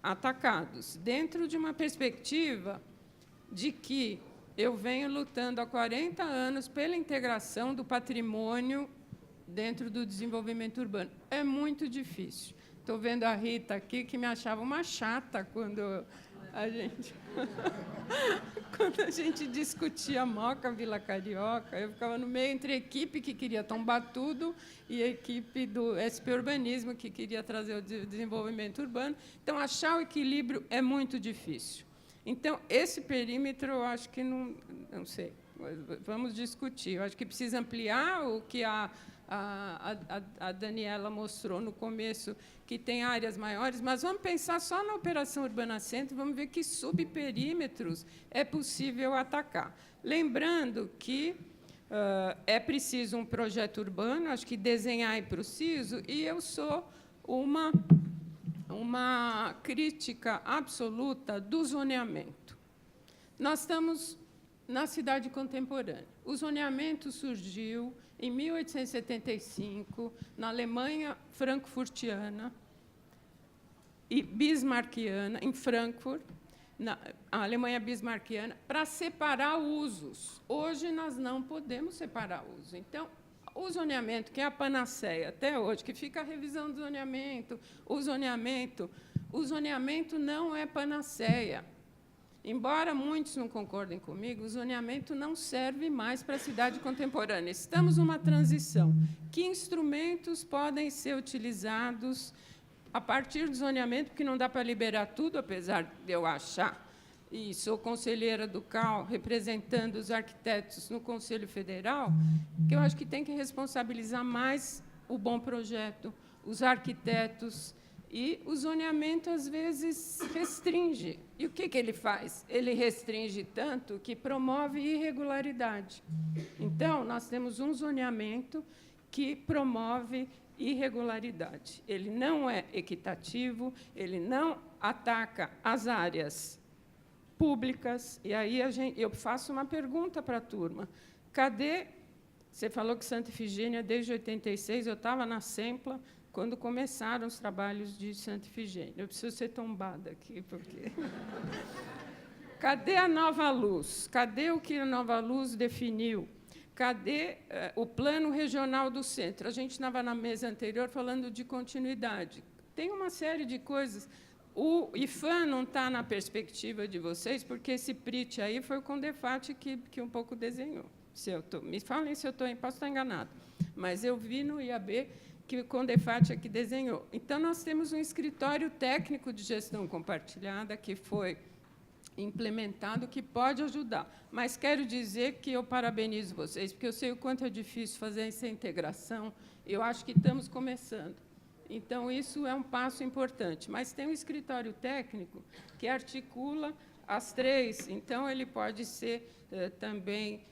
atacados, dentro de uma perspectiva de que eu venho lutando há 40 anos pela integração do patrimônio dentro do desenvolvimento urbano. É muito difícil. Estou vendo a Rita aqui, que me achava uma chata quando quando a gente discutia Moca, Vila Carioca. Eu ficava no meio entre a equipe que queria tombar tudo e a equipe do SP Urbanismo, que queria trazer o desenvolvimento urbano. Então, achar o equilíbrio é muito difícil. Então, esse perímetro, eu acho que não sei, vamos discutir. Eu acho que precisa ampliar o que a Daniela mostrou no começo, que tem áreas maiores, mas vamos pensar só na Operação Urbana Centro, vamos ver que subperímetros é possível atacar. Lembrando que é preciso um projeto urbano, acho que desenhar é preciso, e eu sou uma crítica absoluta do zoneamento. Nós estamos na cidade contemporânea. O zoneamento surgiu em 1875, na Alemanha frankfurtiana e bismarckiana, em Frankfurt, na Alemanha bismarckiana, para separar usos. Hoje, nós não podemos separar usos. Então, o zoneamento, que é a panaceia até hoje, que fica a revisão do zoneamento, o zoneamento não é panaceia. Embora muitos não concordem comigo, o zoneamento não serve mais para a cidade contemporânea. Estamos numa transição. Que instrumentos podem ser utilizados a partir do zoneamento, porque não dá para liberar tudo, apesar de eu achar, e sou conselheira do CAL, representando os arquitetos no Conselho Federal, que eu acho que tem que responsabilizar mais o bom projeto, os arquitetos, E o zoneamento, às vezes, restringe. E o que ele faz? Ele restringe tanto que promove irregularidade. Então, nós temos um zoneamento que promove irregularidade. Ele não é equitativo, ele não ataca as áreas públicas. E aí eu faço uma pergunta para a turma. Cadê... Você falou que Santa Efigênia, desde 86, eu estava na Sempla, quando começaram os trabalhos de Santa Efigênia. Eu preciso ser tombada aqui, porque... Cadê a Nova Luz? Cadê o que a Nova Luz definiu? Cadê o plano regional do centro? A gente estava na mesa anterior falando de continuidade. Tem uma série de coisas. O IFAM não está na perspectiva de vocês, porque esse PRIT aí foi o Condefat que um pouco desenhou. Me falem se eu posso estar enganado, mas eu vi no IAB que o Condefat é que desenhou. Então, nós temos um escritório técnico de gestão compartilhada que foi implementado, que pode ajudar. Mas quero dizer que eu parabenizo vocês, porque eu sei o quanto é difícil fazer essa integração. Eu acho que estamos começando. Então, isso é um passo importante. Mas tem um escritório técnico que articula as três, então ele pode ser também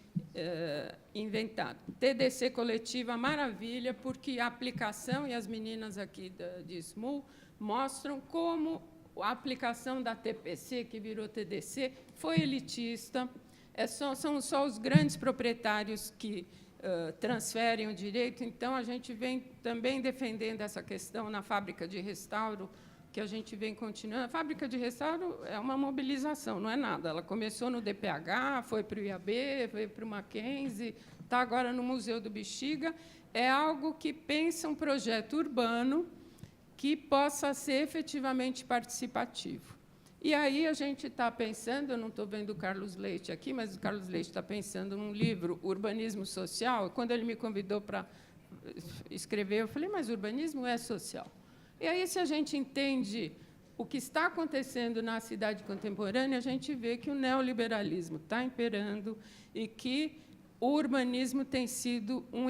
inventado. TDC coletiva, maravilha, porque a aplicação, e as meninas aqui de SMU mostram como a aplicação da TPC, que virou TDC, foi elitista. São só os grandes proprietários que transferem o direito. Então, a gente vem também defendendo essa questão na fábrica de restauro, que a gente vem continuando. A fábrica de restauro é uma mobilização, não é nada. Ela começou no DPH, foi para o IAB, foi para o Mackenzie, está agora no Museu do Bexiga. É algo que pensa um projeto urbano que possa ser efetivamente participativo. E aí a gente está pensando, eu não estou vendo o Carlos Leite aqui, mas o Carlos Leite está pensando num livro, Urbanismo Social. Quando ele me convidou para escrever, eu falei, mas urbanismo é social. E aí, se a gente entende o que está acontecendo na cidade contemporânea, a gente vê que o neoliberalismo está imperando e que o urbanismo tem sido um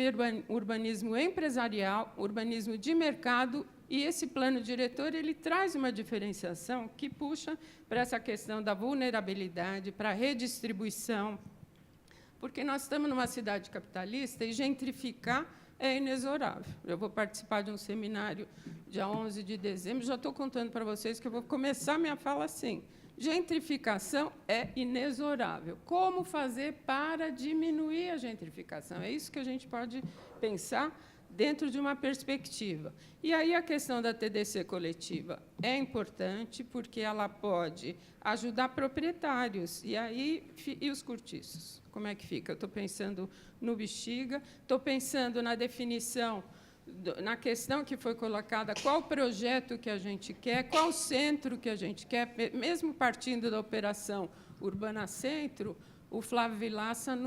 urbanismo empresarial, urbanismo de mercado, e esse plano diretor ele traz uma diferenciação que puxa para essa questão da vulnerabilidade, para a redistribuição, porque nós estamos numa cidade capitalista e gentrificar é inexorável. Eu vou participar de um seminário dia 11 de dezembro, já estou contando para vocês que eu vou começar minha fala assim. Gentrificação é inexorável. Como fazer para diminuir a gentrificação? É isso que a gente pode pensar dentro de uma perspectiva. E aí a questão da TDC coletiva é importante, porque ela pode ajudar proprietários. E os cortiços? Como é que fica? Eu estou pensando no Bexiga, estou pensando na definição, na questão que foi colocada, qual projeto que a gente quer, qual centro que a gente quer, mesmo partindo da operação Urbana Centro, o Flávio Vilaça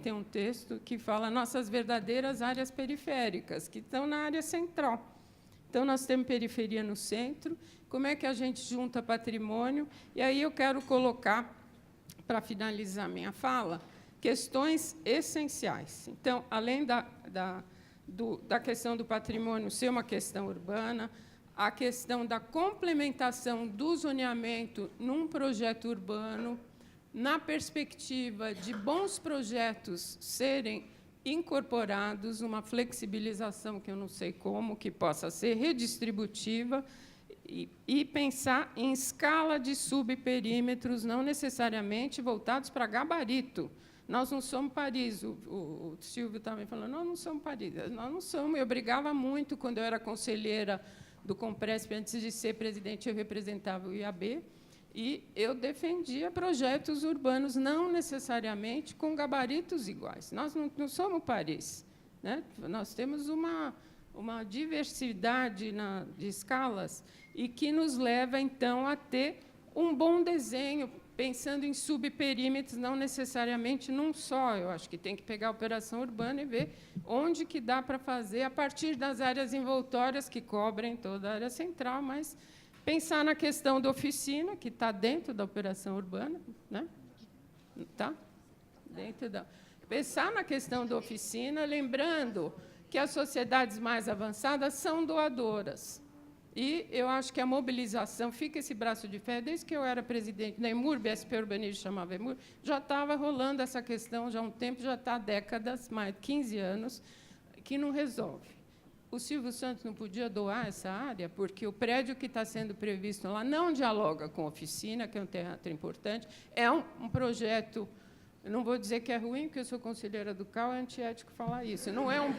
tem um texto que fala nossas verdadeiras áreas periféricas, que estão na área central. Então, nós temos periferia no centro, como é que a gente junta patrimônio? E aí eu quero colocar, para finalizar minha fala, questões essenciais. Então, além da questão do patrimônio ser uma questão urbana, a questão da complementação do zoneamento num projeto urbano, na perspectiva de bons projetos serem incorporados, uma flexibilização que eu não sei como, que possa ser redistributiva, e pensar em escala de subperímetros, não necessariamente voltados para gabarito. Nós não somos Paris. O Silvio também falou, nós não somos Paris. Nós não somos. Eu brigava muito quando eu era conselheira do Compresp, antes de ser presidente, eu representava o IAB, e eu defendia projetos urbanos, não necessariamente com gabaritos iguais. Nós não somos Paris, né? Nós temos uma diversidade de escalas e que nos leva, então, a ter um bom desenho, pensando em subperímetros, não necessariamente num só. Eu acho que tem que pegar a operação urbana e ver onde que dá para fazer, a partir das áreas envoltórias que cobrem toda a área central, mas pensar na questão da oficina, que está dentro da operação urbana, né? Tá? Pensar na questão da oficina, lembrando que as sociedades mais avançadas são doadoras. E eu acho que a mobilização, fica esse braço de ferro, desde que eu era presidente da EMURB, SP Urbanismo chamava EMURB, já estava rolando essa questão já há um tempo, já está há décadas, mais de 15 anos, que não resolve. O Silvio Santos não podia doar essa área, porque o prédio que está sendo previsto lá não dialoga com a oficina, que é um teatro importante, é um projeto. Eu não vou dizer que é ruim, porque eu sou conselheira do CAU, é antiético falar isso. Não é um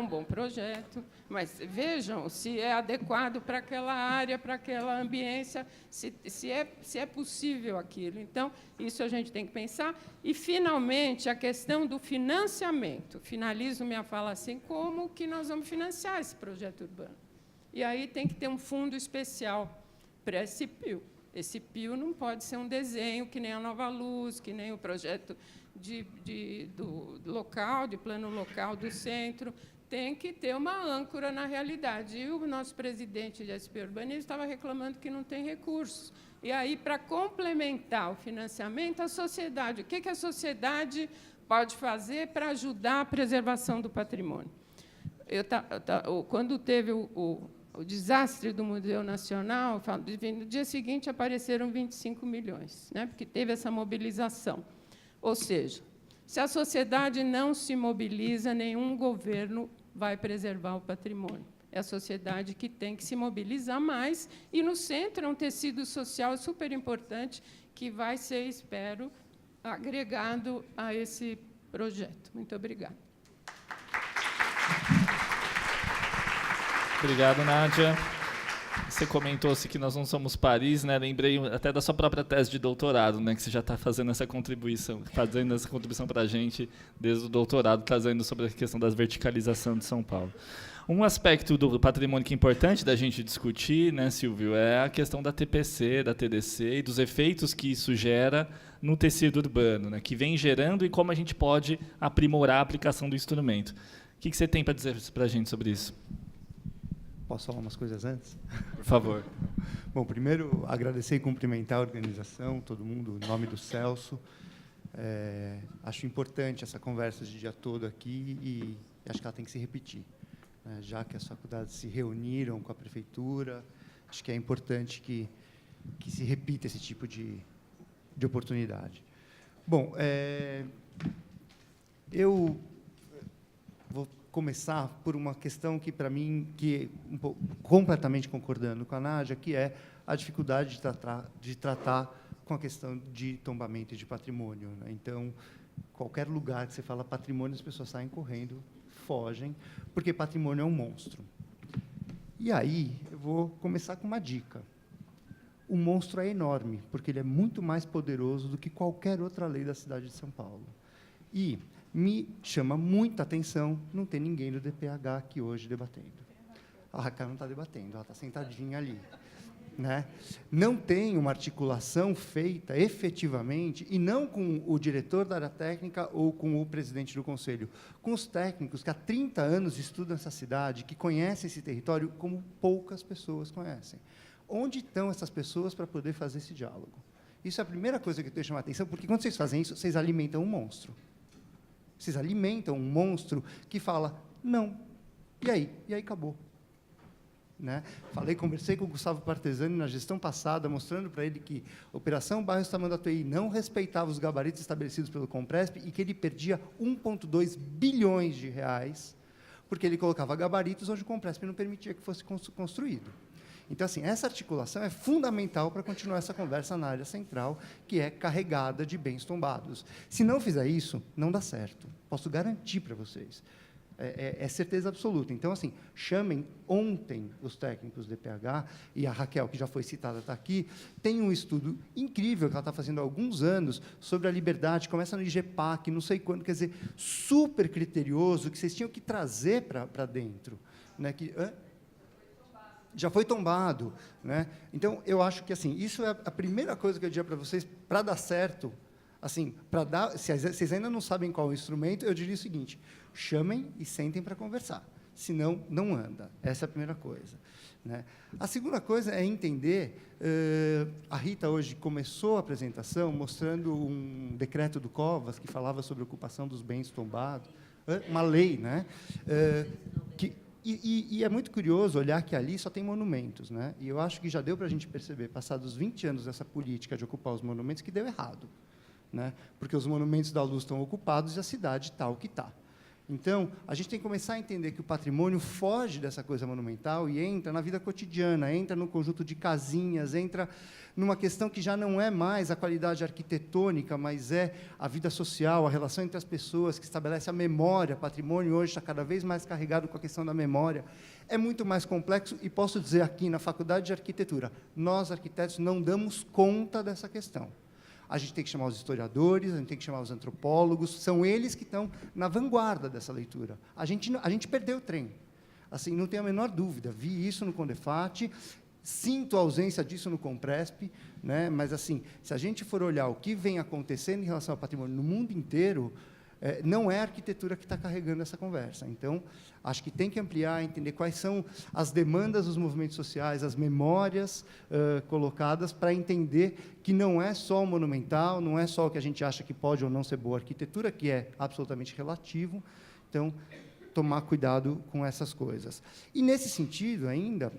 bom projeto, mas vejam se é adequado para aquela área, para aquela ambiência, se é possível aquilo. Então, isso a gente tem que pensar. E, finalmente, a questão do financiamento. Finalizo minha fala assim, como que nós vamos financiar esse projeto urbano? E aí tem que ter um fundo especial para esse PIO. Esse PIO não pode ser um desenho, que nem a Nova Luz, que nem o projeto do local, de plano local do centro. Tem que ter uma âncora na realidade. E o nosso presidente de SP Urbanismo estava reclamando que não tem recursos. E aí, para complementar o financiamento, a sociedade. O que a sociedade pode fazer para ajudar a preservação do patrimônio? Quando teve o desastre do Museu Nacional, no dia seguinte apareceram 25 milhões, né, porque teve essa mobilização. Ou seja, se a sociedade não se mobiliza, nenhum governo vai preservar o patrimônio. É a sociedade que tem que se mobilizar mais, e no centro é um tecido social super importante que vai ser, espero, agregado a esse projeto. Muito obrigada. Obrigado, Nádia. Você comentou-se que nós não somos Paris, né? Lembrei até da sua própria tese de doutorado, né? Que você já está fazendo essa contribuição para a gente desde o doutorado, trazendo sobre a questão da verticalização de São Paulo. Um aspecto do patrimônio que é importante da gente discutir, né, Silvio, é a questão da TPC, da TDC e dos efeitos que isso gera no tecido urbano, né? Que vem gerando e como a gente pode aprimorar a aplicação do instrumento. O que você tem para dizer para a gente sobre isso? Posso falar umas coisas antes? Por favor. Bom, primeiro, agradecer e cumprimentar a organização, todo mundo, em nome do Celso. Acho importante essa conversa de dia todo aqui e acho que ela tem que se repetir, né? Já que as faculdades se reuniram com a prefeitura, acho que é importante que se repita esse tipo de oportunidade. Bom, eu vou começar por uma questão que, para mim, completamente concordando com a Nádia, que é a dificuldade de tratar com a questão de tombamento e de patrimônio, né? Então, qualquer lugar que você fala patrimônio, as pessoas saem correndo, fogem, porque patrimônio é um monstro. E aí, eu vou começar com uma dica. O monstro é enorme, porque ele é muito mais poderoso do que qualquer outra lei da cidade de São Paulo. E me chama muita atenção não ter ninguém do DPH aqui hoje debatendo. A Raquel não está debatendo, ela está sentadinha ali, né? Não tem uma articulação feita efetivamente, e não com o diretor da área técnica ou com o presidente do conselho, com os técnicos que há 30 anos estudam essa cidade, que conhecem esse território como poucas pessoas conhecem. Onde estão essas pessoas para poder fazer esse diálogo? Isso é a primeira coisa que eu tenho que chamar a atenção, porque quando vocês fazem isso, vocês alimentam um monstro. Vocês alimentam um monstro que fala, não, e aí acabou. Né? Conversei com o Gustavo Partesani na gestão passada, mostrando para ele que a Operação Bairros Tamanduateí não respeitava os gabaritos estabelecidos pelo Compresp e que ele perdia 1,2 bilhões de reais, porque ele colocava gabaritos onde o Compresp não permitia que fosse construído. Então, assim, essa articulação é fundamental para continuar essa conversa na área central, que é carregada de bens tombados. Se não fizer isso, não dá certo. Posso garantir para vocês. É certeza absoluta. Então, assim, chamem ontem os técnicos do DPH, e a Raquel, que já foi citada, está aqui, tem um estudo incrível que ela está fazendo há alguns anos sobre a liberdade, começa no IGPAC, não sei quando, quer dizer, super criterioso, que vocês tinham que trazer para dentro. Né, já foi tombado, né? Então, eu acho que assim, isso é a primeira coisa que eu diria para vocês, para dar certo, assim, se vocês ainda não sabem qual é o instrumento, eu diria o seguinte, chamem e sentem para conversar, senão não anda. Essa é a primeira coisa, né? A segunda coisa é entender, a Rita hoje começou a apresentação mostrando um decreto do Covas que falava sobre a ocupação dos bens tombados, uma lei, né? E é muito curioso olhar que ali só tem monumentos, né? E eu acho que já deu para a gente perceber, passados 20 anos dessa política de ocupar os monumentos, que deu errado, né? Porque os monumentos da Luz estão ocupados e a cidade está o que está. Então, a gente tem que começar a entender que o patrimônio foge dessa coisa monumental e entra na vida cotidiana, entra no conjunto de casinhas, entra numa questão que já não é mais a qualidade arquitetônica, mas é a vida social, a relação entre as pessoas, que estabelece a memória. O patrimônio hoje está cada vez mais carregado com a questão da memória. É muito mais complexo e posso dizer aqui, na Faculdade de Arquitetura, nós, arquitetos, não damos conta dessa questão. A gente tem que chamar os historiadores, a gente tem que chamar os antropólogos, são eles que estão na vanguarda dessa leitura. A gente perdeu o trem, assim, não tenho a menor dúvida. Vi isso no Condefat, sinto a ausência disso no Compresp, né? Mas, assim, se a gente for olhar o que vem acontecendo em relação ao patrimônio no mundo inteiro, não é a arquitetura que está carregando essa conversa. Então, acho que tem que ampliar, entender quais são as demandas dos movimentos sociais, as memórias colocadas, para entender que não é só o monumental, não é só o que a gente acha que pode ou não ser boa arquitetura, que é absolutamente relativo. Então, tomar cuidado com essas coisas. E, nesse sentido, ainda,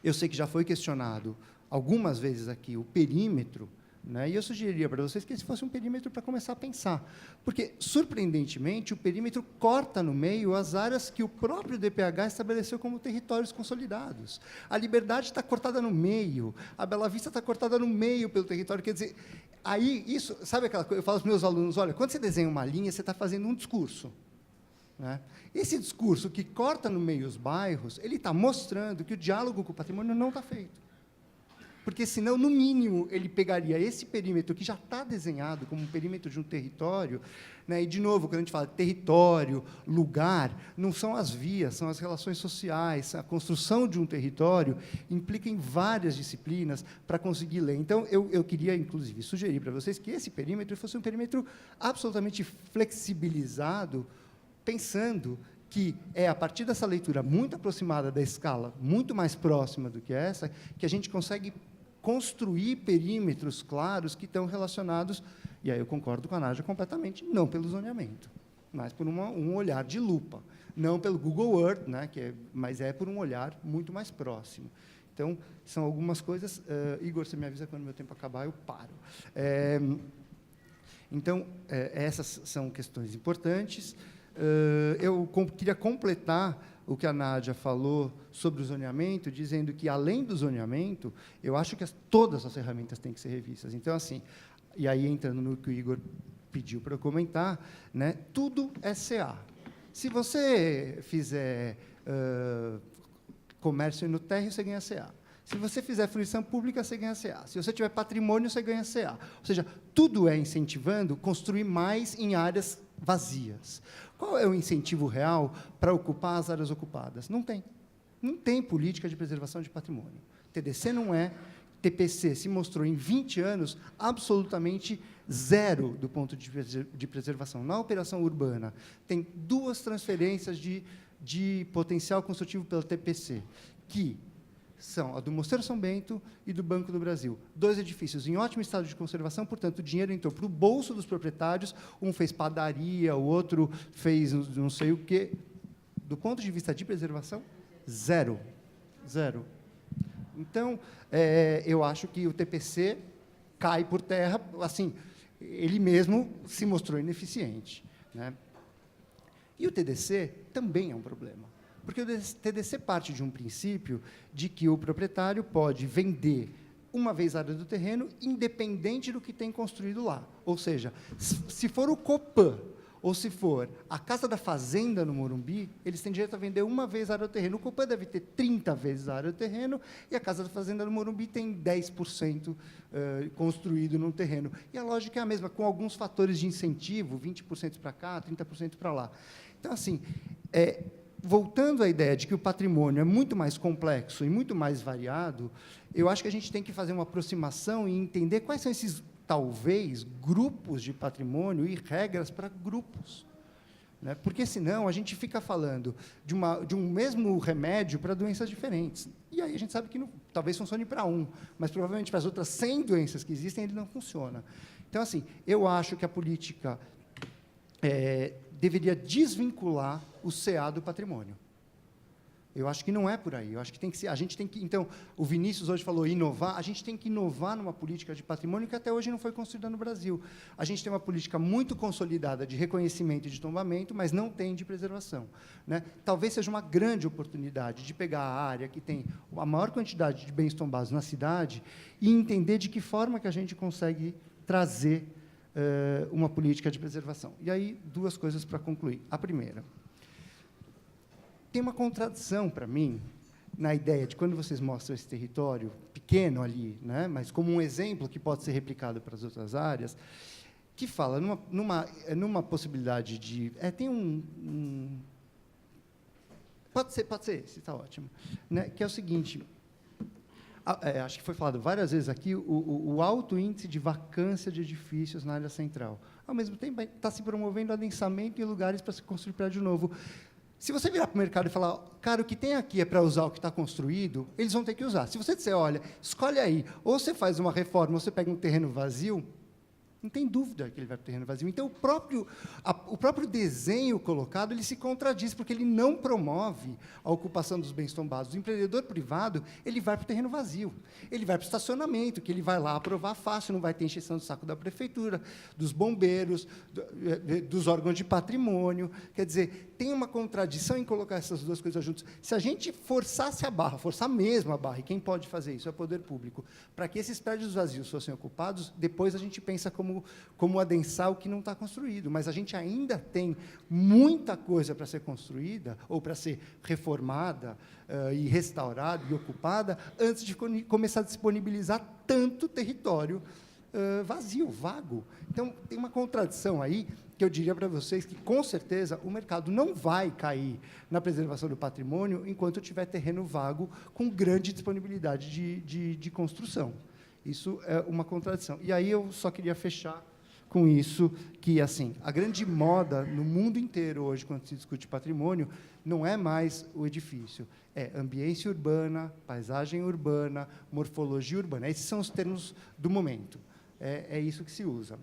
eu sei que já foi questionado algumas vezes aqui o perímetro, né? E eu sugeriria para vocês que esse fosse um perímetro para começar a pensar. Porque, surpreendentemente, o perímetro corta no meio as áreas que o próprio DPH estabeleceu como territórios consolidados. A Liberdade está cortada no meio, a Bela Vista está cortada no meio pelo território. Quer dizer, aí, isso, sabe aquela coisa? Eu falo aos meus alunos, olha, quando você desenha uma linha, você está fazendo um discurso, né? Esse discurso que corta no meio os bairros, ele está mostrando que o diálogo com o patrimônio não está feito. Porque, senão, no mínimo, ele pegaria esse perímetro que já está desenhado como um perímetro de um território, né? E, de novo, quando a gente fala território, lugar, não são as vias, são as relações sociais. A construção de um território implica em várias disciplinas para conseguir ler. Então, eu queria, inclusive, sugerir para vocês que esse perímetro fosse um perímetro absolutamente flexibilizado, pensando que é a partir dessa leitura muito aproximada da escala, muito mais próxima do que essa, que a gente consegue construir perímetros claros que estão relacionados, e aí eu concordo com a Nádia completamente, não pelo zoneamento, mas por um olhar de lupa, não pelo Google Earth, né, mas é por um olhar muito mais próximo. Então, são algumas coisas. Igor, você me avisa quando meu tempo acabar, eu paro. Então, essas são questões importantes. Eu queria completar o que a Nádia falou sobre o zoneamento, dizendo que, além do zoneamento, eu acho que todas as ferramentas têm que ser revistas. Então, assim, e aí, entrando no que o Igor pediu para eu comentar, né, tudo é CA. Se você fizer comércio no térreo, você ganha CA. Se você fizer fruição pública, você ganha CA. Se você tiver patrimônio, você ganha CA. Ou seja, tudo é incentivando construir mais em áreas vazias. Qual é o incentivo real para ocupar as áreas ocupadas? Não tem. Não tem política de preservação de patrimônio. TDC não é. TPC se mostrou, em 20 anos, absolutamente zero do ponto de preservação. Na operação urbana, tem 2 transferências de potencial construtivo pela TPC, que são a do Mosteiro São Bento e do Banco do Brasil. 2 edifícios em ótimo estado de conservação, portanto, o dinheiro entrou para o bolso dos proprietários, um fez padaria, o outro fez não sei o quê. Do ponto de vista de preservação, zero. Zero. Então, eu acho que o TPC cai por terra, assim, ele mesmo se mostrou ineficiente, né? E o TDC também é um problema. Porque o TDC parte de um princípio de que o proprietário pode vender uma vez a área do terreno, independente do que tem construído lá. Ou seja, se for o Copan, ou se for a Casa da Fazenda no Morumbi, eles têm direito a vender uma vez a área do terreno. O Copan deve ter 30 vezes a área do terreno, e a Casa da Fazenda no Morumbi tem 10% construído no terreno. E a lógica é a mesma, com alguns fatores de incentivo, 20% para cá, 30% para lá. Então, assim, voltando à ideia de que o patrimônio é muito mais complexo e muito mais variado, eu acho que a gente tem que fazer uma aproximação e entender quais são esses, talvez, grupos de patrimônio e regras para grupos, né? Porque, senão, a gente fica falando de um mesmo remédio para doenças diferentes. E aí a gente sabe que talvez funcione para um, mas, provavelmente, para as outras 100 doenças que existem, ele não funciona. Então, assim, eu acho que a política deveria desvincular o CA do patrimônio. Eu acho que não é por aí. Eu acho que tem que ser. A gente tem que. Então, o Vinícius hoje falou inovar. A gente tem que inovar numa política de patrimônio que até hoje não foi construída no Brasil. A gente tem uma política muito consolidada de reconhecimento e de tombamento, mas não tem de preservação, né? Talvez seja uma grande oportunidade de pegar a área que tem a maior quantidade de bens tombados na cidade e entender de que forma que a gente consegue trazer uma política de preservação. E aí, duas coisas para concluir. A primeira. Tem uma contradição, para mim, na ideia de quando vocês mostram esse território pequeno ali, né, mas como um exemplo que pode ser replicado para as outras áreas, que fala numa possibilidade de... tem pode ser esse, está ótimo. Né, que é o seguinte, acho que foi falado várias vezes aqui, o alto índice de vacância de edifícios na área central. Ao mesmo tempo, está se promovendo adensamento em lugares para se construir prédio novo. Se você virar para o mercado e falar, cara, o que tem aqui é para usar o que está construído, eles vão ter que usar. Se você disser, olha, escolhe aí, ou você faz uma reforma, ou você pega um terreno vazio, não tem dúvida que ele vai para o terreno vazio. Então, o próprio desenho colocado, ele se contradiz, porque ele não promove a ocupação dos bens tombados. O empreendedor privado, ele vai para o terreno vazio. Ele vai para o estacionamento, que ele vai lá aprovar fácil, não vai ter encheção de saco da prefeitura, dos bombeiros, dos órgãos de patrimônio. Quer dizer, tem uma contradição em colocar essas duas coisas juntas. Se a gente forçasse a barra, forçar mesmo a barra, e quem pode fazer isso é o poder público, para que esses prédios vazios fossem ocupados, depois a gente pensa como adensar o que não está construído. Mas a gente ainda tem muita coisa para ser construída, ou para ser reformada, e restaurada, e ocupada, antes de começar a disponibilizar tanto território vazio, vago. Então, tem uma contradição aí, que eu diria para vocês que, com certeza, o mercado não vai cair na preservação do patrimônio enquanto tiver terreno vago com grande disponibilidade de construção. Isso é uma contradição. E aí eu só queria fechar com isso, que assim, a grande moda no mundo inteiro hoje, quando se discute patrimônio, não é mais o edifício, é ambiência urbana, paisagem urbana, morfologia urbana. Esses são os termos do momento. É isso que se usa.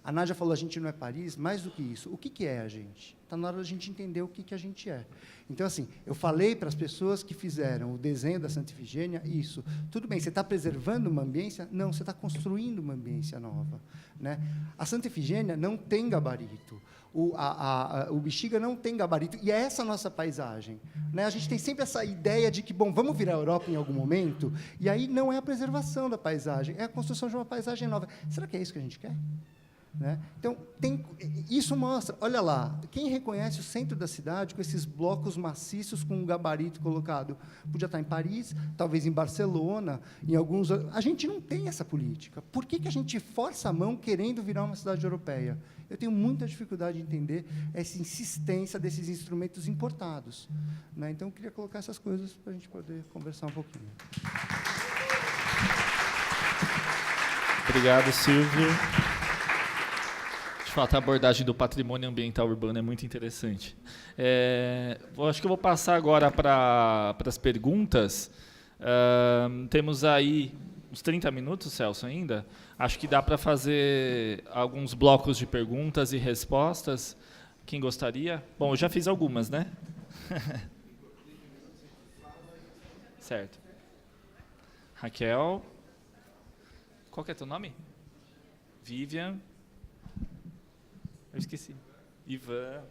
A Nádia falou, a gente não é Paris, mais do que isso. O que é a gente? Está na hora da gente entender o que a gente é. Então, assim, eu falei para as pessoas que fizeram o desenho da Santa Efigênia, isso. Tudo bem, você está preservando uma ambiência? Não, você está construindo uma ambiência nova, né? A Santa Efigênia não tem gabarito. O Bexiga não tem gabarito, e é essa a nossa paisagem, né? A gente tem sempre essa ideia de que, bom, vamos virar a Europa em algum momento, e aí não é a preservação da paisagem, é a construção de uma paisagem nova. Será que é isso que a gente quer? Né? Então, isso mostra, olha lá, quem reconhece o centro da cidade com esses blocos maciços com um gabarito colocado? Podia estar em Paris, talvez em Barcelona, em alguns... A gente não tem essa política. Por que a gente força a mão querendo virar uma cidade europeia? Eu tenho muita dificuldade de entender essa insistência desses instrumentos importados, né? Então, eu queria colocar essas coisas para a gente poder conversar um pouquinho. Obrigado, Silvio. De fato, a abordagem do patrimônio ambiental urbano é muito interessante. Acho que eu vou passar agora para as perguntas. Temos aí uns 30 minutos, Celso, ainda. Acho que dá para fazer alguns blocos de perguntas e respostas. Quem gostaria? Bom, eu já fiz algumas, né? Certo. Raquel. Qual que é teu nome? Vivian. Eu esqueci. Ivan.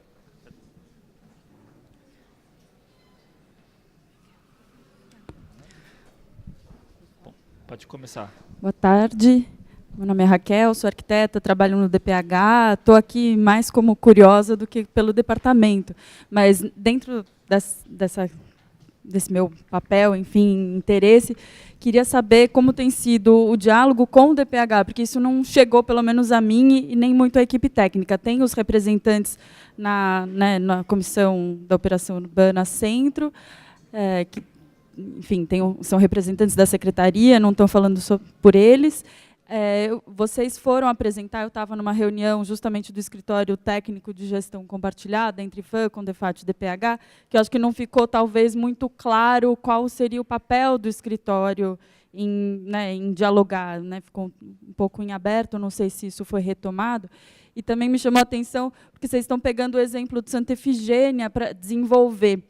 Bom, pode começar. Boa tarde. Meu nome é Raquel, sou arquiteta, trabalho no DPH. Estou aqui mais como curiosa do que pelo departamento. Mas dentro desse meu papel, enfim, interesse, queria saber como tem sido o diálogo com o DPH, porque isso não chegou, pelo menos a mim, e nem muito à equipe técnica. Tem os representantes na comissão da Operação Urbana Centro, que, enfim, são representantes da secretaria, não estão falando por eles. Vocês foram apresentar, eu estava numa reunião justamente do escritório técnico de gestão compartilhada entre FAM, Condefat e DPH, que eu acho que não ficou talvez muito claro qual seria o papel do escritório em dialogar, né? Ficou um pouco em aberto, não sei se isso foi retomado. E também me chamou a atenção, porque vocês estão pegando o exemplo de Santa Efigênia para desenvolver.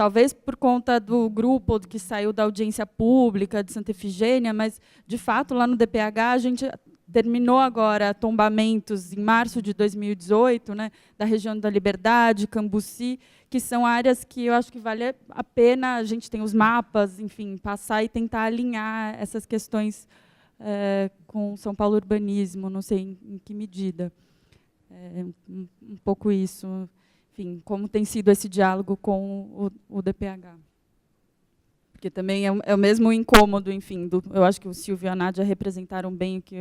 talvez por conta do grupo que saiu da audiência pública de Santa Efigênia, mas, de fato, lá no DPH, a gente terminou agora tombamentos em março de 2018, né, da região da Liberdade, Cambuci, que são áreas que eu acho que vale a pena, a gente tem os mapas, enfim, passar e tentar alinhar essas questões com São Paulo Urbanismo, não sei em que medida. Um pouco isso. Enfim, como tem sido esse diálogo com o DPH. Porque também é o mesmo incômodo, enfim, eu acho que o Silvio e a Nádia representaram bem o que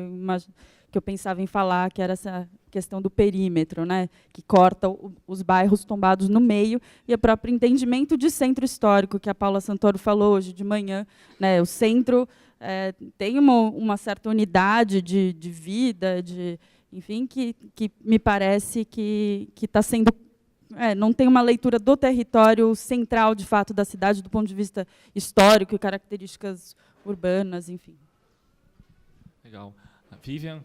eu pensava em falar, que era essa questão do perímetro, né, que corta os bairros tombados no meio, e o próprio entendimento de centro histórico, que a Paula Santoro falou hoje de manhã, né, o centro tem uma certa unidade de vida, enfim, que me parece que está sendo... não tem uma leitura do território central, de fato, da cidade, do ponto de vista histórico e características urbanas, enfim. Legal. Vivian?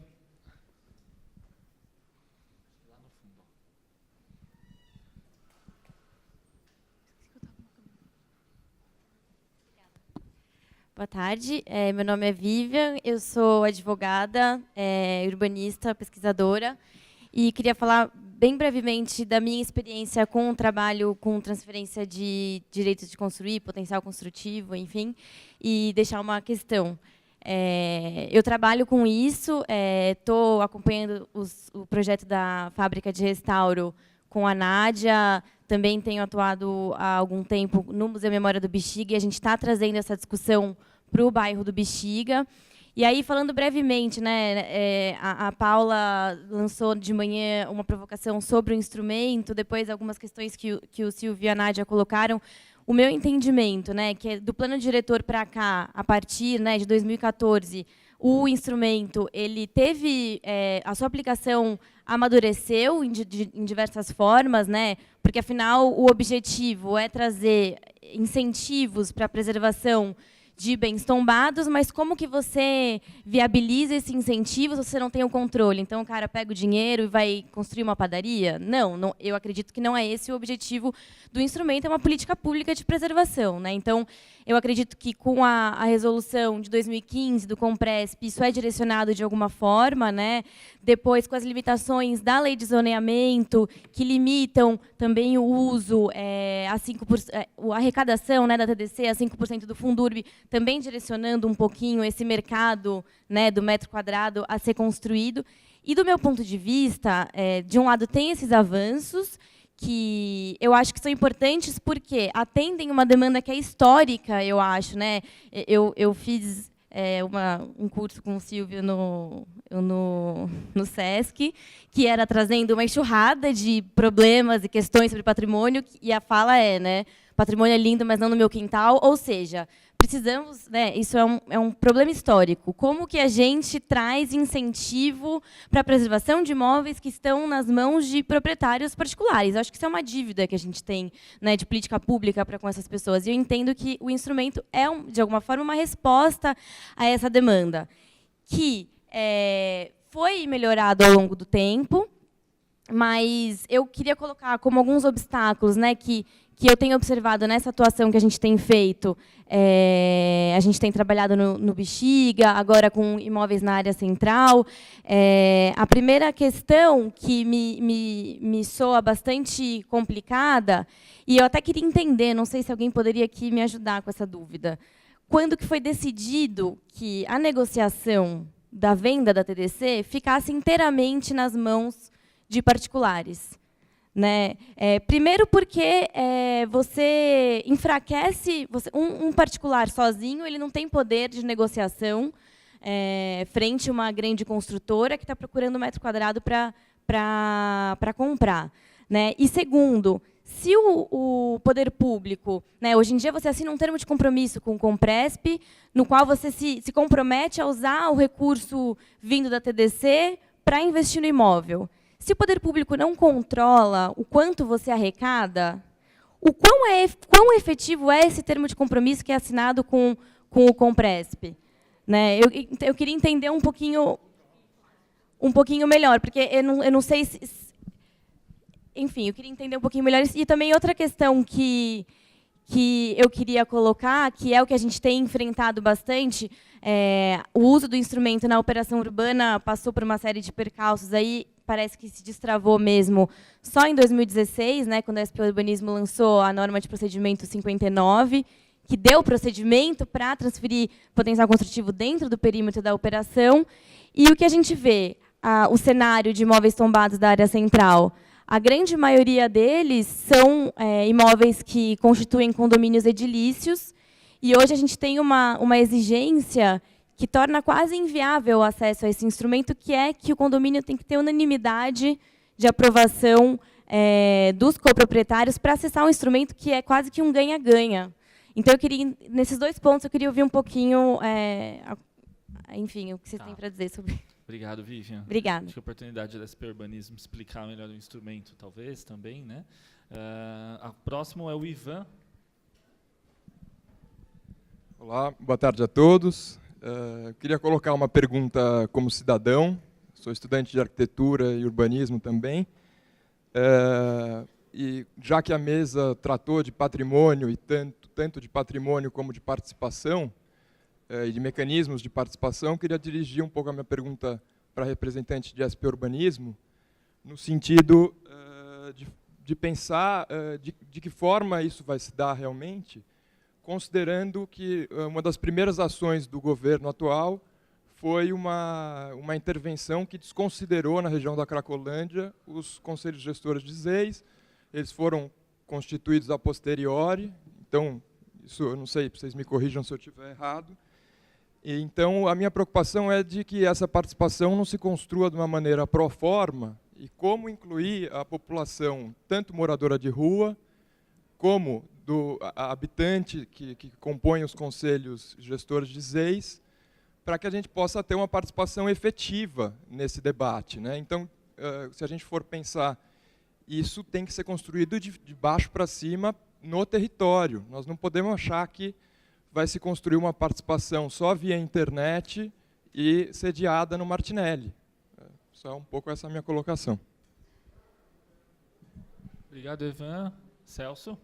Boa tarde, meu nome é Vivian, eu sou advogada, urbanista, pesquisadora, e queria falar bem brevemente da minha experiência com o trabalho com transferência de direitos de construir, potencial construtivo, enfim, e deixar uma questão. Eu trabalho com isso, estou acompanhando o projeto da fábrica de restauro com a Nádia, também tenho atuado há algum tempo no Museu Memória do Bexiga, e a gente está trazendo essa discussão para o bairro do Bexiga. E aí, falando brevemente, né, a Paula lançou de manhã uma provocação sobre o instrumento, depois algumas questões que o Silvio e a Nádia colocaram. O meu entendimento, né, que do plano diretor para cá, a partir, né, de 2014, o instrumento ele teve a sua aplicação amadureceu em diversas formas, né, porque afinal o objetivo é trazer incentivos para a preservação de bens tombados, mas como que você viabiliza esse incentivo se você não tem o controle? Então, o cara pega o dinheiro e vai construir uma padaria? Não, eu acredito que não é esse o objetivo do instrumento, é uma política pública de preservação, né? Então, eu acredito que com a resolução de 2015 do Compresp, isso é direcionado de alguma forma, né? Depois, com as limitações da lei de zoneamento, que limitam também o uso, a arrecadação, né, da TDC a 5% do Fundurb, também direcionando um pouquinho esse mercado, né, do metro quadrado a ser construído. E, do meu ponto de vista, de um lado, tem esses avanços, que eu acho que são importantes porque atendem uma demanda que é histórica, eu acho. Né? Eu fiz um curso com o Silvio no SESC, que era trazendo uma enxurrada de problemas e questões sobre patrimônio, e a fala né, patrimônio é lindo, mas não no meu quintal. Ou seja, precisamos, né, isso é um problema histórico. Como que a gente traz incentivo para a preservação de imóveis que estão nas mãos de proprietários particulares? Eu acho que isso é uma dívida que a gente tem, né, de política pública para com essas pessoas. E eu entendo que o instrumento é, de alguma forma, uma resposta a essa demanda, que foi melhorado ao longo do tempo, mas eu queria colocar como alguns obstáculos, né, que eu tenho observado nessa atuação que a gente tem feito. A gente tem trabalhado no Bexiga, agora com imóveis na área central. A primeira questão que me soa bastante complicada, e eu até queria entender, não sei se alguém poderia aqui me ajudar com essa dúvida, quando que foi decidido que a negociação da venda da TDC ficasse inteiramente nas mãos de particulares? Né? Primeiro porque você enfraquece... Um particular sozinho, ele não tem poder de negociação frente a uma grande construtora que está procurando metro quadrado para comprar. Né? E segundo, se o poder público... Né, hoje em dia, você assina um termo de compromisso com o Compresp, no qual você se compromete a usar o recurso vindo da TDC para investir no imóvel. Se o poder público não controla o quanto você arrecada, o quão efetivo é esse termo de compromisso que é assinado com o Compresp? Né? Eu queria entender um pouquinho melhor, porque eu não sei se... Enfim, eu queria entender um pouquinho melhor. E também outra questão que que eu queria colocar, que é o que a gente tem enfrentado bastante, o uso do instrumento na operação urbana passou por uma série de percalços, aí parece que se destravou mesmo só em 2016, né, quando a SP Urbanismo lançou a norma de procedimento 59, que deu procedimento para transferir potencial construtivo dentro do perímetro da operação. E o que a gente vê, o cenário de imóveis tombados da área central, a grande maioria deles são imóveis que constituem condomínios edilícios, e hoje a gente tem uma exigência que torna quase inviável o acesso a esse instrumento, que é que o condomínio tem que ter unanimidade de aprovação dos coproprietários para acessar um instrumento que é quase que um ganha-ganha. Então, eu queria, nesses 2 pontos, eu queria ouvir um pouquinho, enfim, o que vocês têm para dizer sobre. Obrigado, Vivian. Obrigada. Acho que a oportunidade da SP Urbanismo explicar melhor o instrumento, talvez, também, né? Próximo é o Ivan. Olá, boa tarde a todos. Queria colocar uma pergunta como cidadão. Sou estudante de arquitetura e urbanismo também. E já que a mesa tratou de patrimônio, e tanto de patrimônio como de participação, e de mecanismos de participação, queria dirigir um pouco a minha pergunta para a representante de SP Urbanismo, no sentido de pensar de que forma isso vai se dar realmente, considerando que uma das primeiras ações do governo atual foi uma intervenção que desconsiderou na região da Cracolândia os conselhos gestores de ZEIs. Eles foram constituídos a posteriori, então, isso eu não sei, vocês me corrijam se eu estiver errado. E, então, a minha preocupação é de que essa participação não se construa de uma maneira pro forma, e como incluir a população, tanto moradora de rua, como a habitante que compõe os conselhos gestores de ZEIs, para que a gente possa ter uma participação efetiva nesse debate, né? Então, se a gente for pensar, isso tem que ser construído de baixo para cima no território. Nós não podemos achar que vai se construir uma participação só via internet e sediada no Martinelli. Só um pouco essa minha colocação. Obrigado, Ivan. Celso?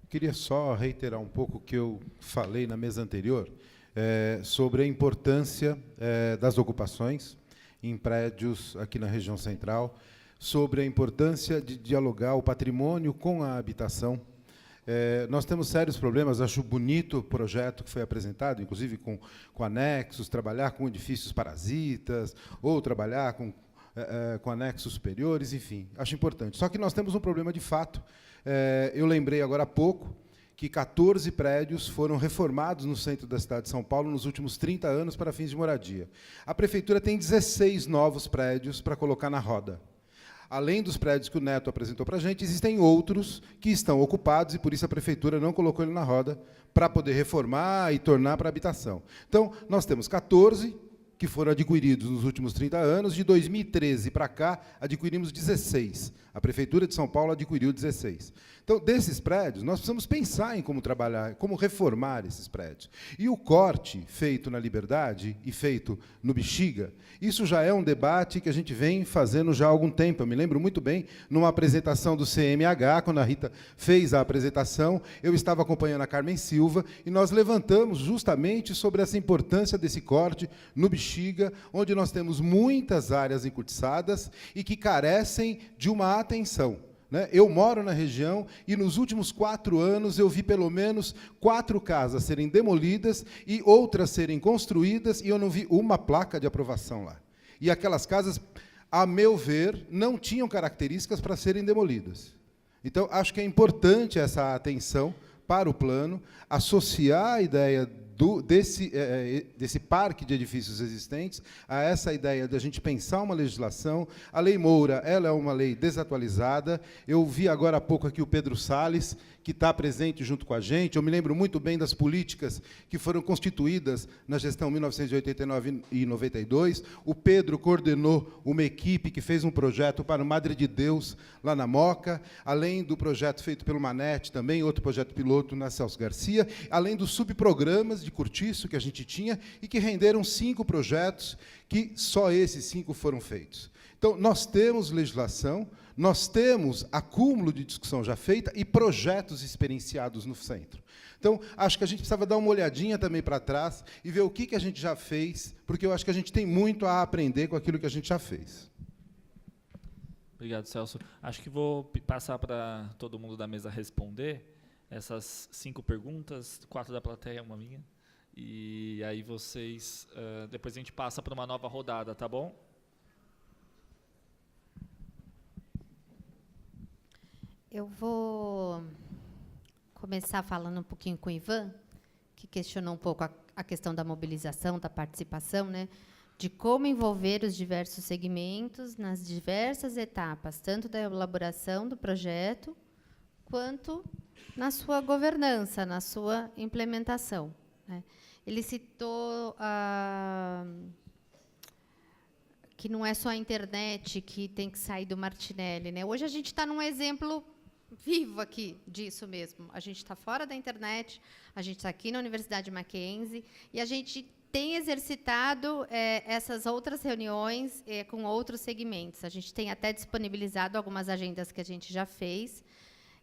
Queria só reiterar um pouco o que eu falei na mesa anterior sobre a importância das ocupações em prédios aqui na região central, sobre a importância de dialogar o patrimônio com a habitação. Nós temos sérios problemas, acho bonito o projeto que foi apresentado, inclusive com anexos, trabalhar com edifícios parasitas, ou trabalhar com anexos superiores, enfim, acho importante. Só que nós temos um problema de fato. Eu lembrei agora há pouco que 14 prédios foram reformados no centro da cidade de São Paulo nos últimos 30 anos para fins de moradia. A prefeitura tem 16 novos prédios para colocar na roda. Além dos prédios que o Neto apresentou para a gente, existem outros que estão ocupados e, por isso, a prefeitura não colocou ele na roda para poder reformar e tornar para habitação. Então, nós temos 14 que foram adquiridos nos últimos 30 anos. De 2013 para cá, adquirimos 16. A Prefeitura de São Paulo adquiriu 16. Então, desses prédios, nós precisamos pensar em como trabalhar, como reformar esses prédios. E o corte feito na Liberdade e feito no Bexiga, isso já é um debate que a gente vem fazendo já há algum tempo. Eu me lembro muito bem, numa apresentação do CMH, quando a Rita fez a apresentação, eu estava acompanhando a Carmen Silva, e nós levantamos justamente sobre essa importância desse corte no Bexiga, onde nós temos muitas áreas encurtiçadas e que carecem de uma atenção. Eu moro na região e, nos últimos 4 anos, eu vi pelo menos 4 casas serem demolidas e outras serem construídas, e eu não vi uma placa de aprovação lá. E aquelas casas, a meu ver, não tinham características para serem demolidas. Então, acho que é importante essa atenção para o plano, associar a ideia desse parque de edifícios existentes a essa ideia de a gente pensar uma legislação. A Lei Moura, ela é uma lei desatualizada. Eu vi agora há pouco aqui o Pedro Salles, que está presente junto com a gente. Eu me lembro muito bem das políticas que foram constituídas na gestão 1989 e 92. O Pedro coordenou uma equipe que fez um projeto para o Madre de Deus, lá na Moca, além do projeto feito pelo Manete, também outro projeto piloto na Celso Garcia, além dos subprogramas de cortiço que a gente tinha e que renderam 5 projetos, que só esses 5 foram feitos. Então, nós temos legislação, nós temos acúmulo de discussão já feita e projetos experienciados no centro. Então, acho que a gente precisava dar uma olhadinha também para trás e ver o que a gente já fez, porque eu acho que a gente tem muito a aprender com aquilo que a gente já fez. Obrigado, Celso. Acho que vou passar para todo mundo da mesa responder essas 5 perguntas, 4 da plateia, uma minha. E aí vocês, depois a gente passa para uma nova rodada, tá bom? Eu vou começar falando um pouquinho com o Ivan, que questionou um pouco a questão da mobilização, da participação, né, de como envolver os diversos segmentos nas diversas etapas, tanto da elaboração do projeto, quanto na sua governança, na sua implementação, né. Ele citou que não é só a internet que tem que sair do Martinelli, né? Hoje a gente está num exemplo vivo aqui disso mesmo. A gente está fora da internet, a gente está aqui na Universidade Mackenzie, e a gente tem exercitado essas outras reuniões com outros segmentos. A gente tem até disponibilizado algumas agendas que a gente já fez,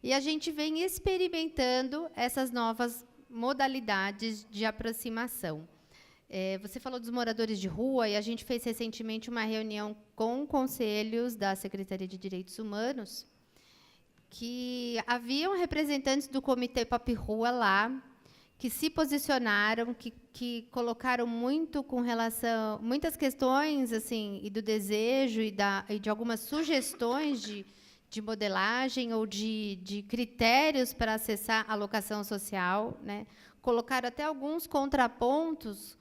e a gente vem experimentando essas novas modalidades de aproximação. Você falou dos moradores de rua, e a gente fez recentemente uma reunião com conselhos da Secretaria de Direitos Humanos, que haviam representantes do Comitê Pop Rua lá, que se posicionaram, que colocaram muito com relação muitas questões assim, e do desejo e de algumas sugestões de modelagem ou de critérios para acessar a locação social, né? Colocaram até alguns contrapontos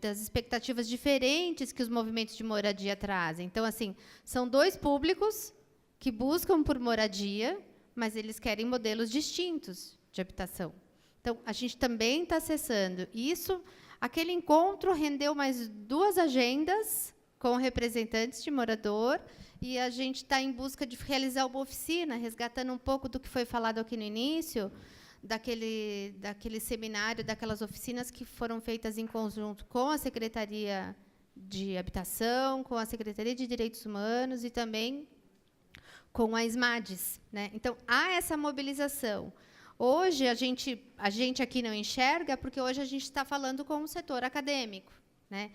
das expectativas diferentes que os movimentos de moradia trazem. Então, assim, são 2 públicos que buscam por moradia, mas eles querem modelos distintos de habitação. Então, a gente também está acessando isso. Aquele encontro rendeu mais 2 agendas com representantes de morador, e a gente está em busca de realizar uma oficina, resgatando um pouco do que foi falado aqui no início, daquele seminário, daquelas oficinas que foram feitas em conjunto com a Secretaria de Habitação, com a Secretaria de Direitos Humanos e também com a SMADES, né? Então, há essa mobilização. Hoje, a gente aqui não enxerga, porque hoje a gente está falando com o setor acadêmico, né?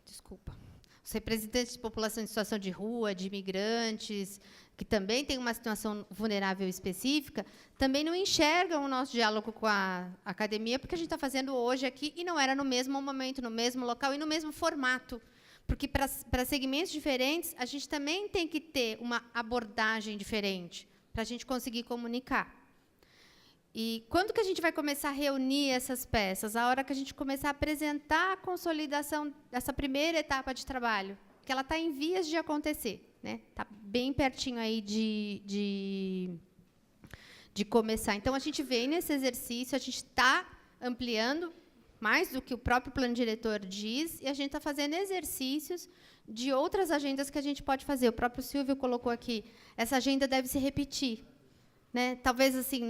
Desculpa. Os representantes de população em situação de rua, de imigrantes, que também têm uma situação vulnerável específica, também não enxergam o nosso diálogo com a academia, porque a gente está fazendo hoje aqui, e não era no mesmo momento, no mesmo local e no mesmo formato. Porque, para segmentos diferentes, a gente também tem que ter uma abordagem diferente para a gente conseguir comunicar. E quando que a gente vai começar a reunir essas peças? A hora que a gente começar a apresentar a consolidação dessa primeira etapa de trabalho, que ela está em vias de acontecer, né? Está bem pertinho aí de começar. Então, a gente vem nesse exercício, a gente está ampliando mais do que o próprio plano diretor diz, e a gente está fazendo exercícios de outras agendas que a gente pode fazer. O próprio Silvio colocou aqui, essa agenda deve se repetir, né? Talvez, assim,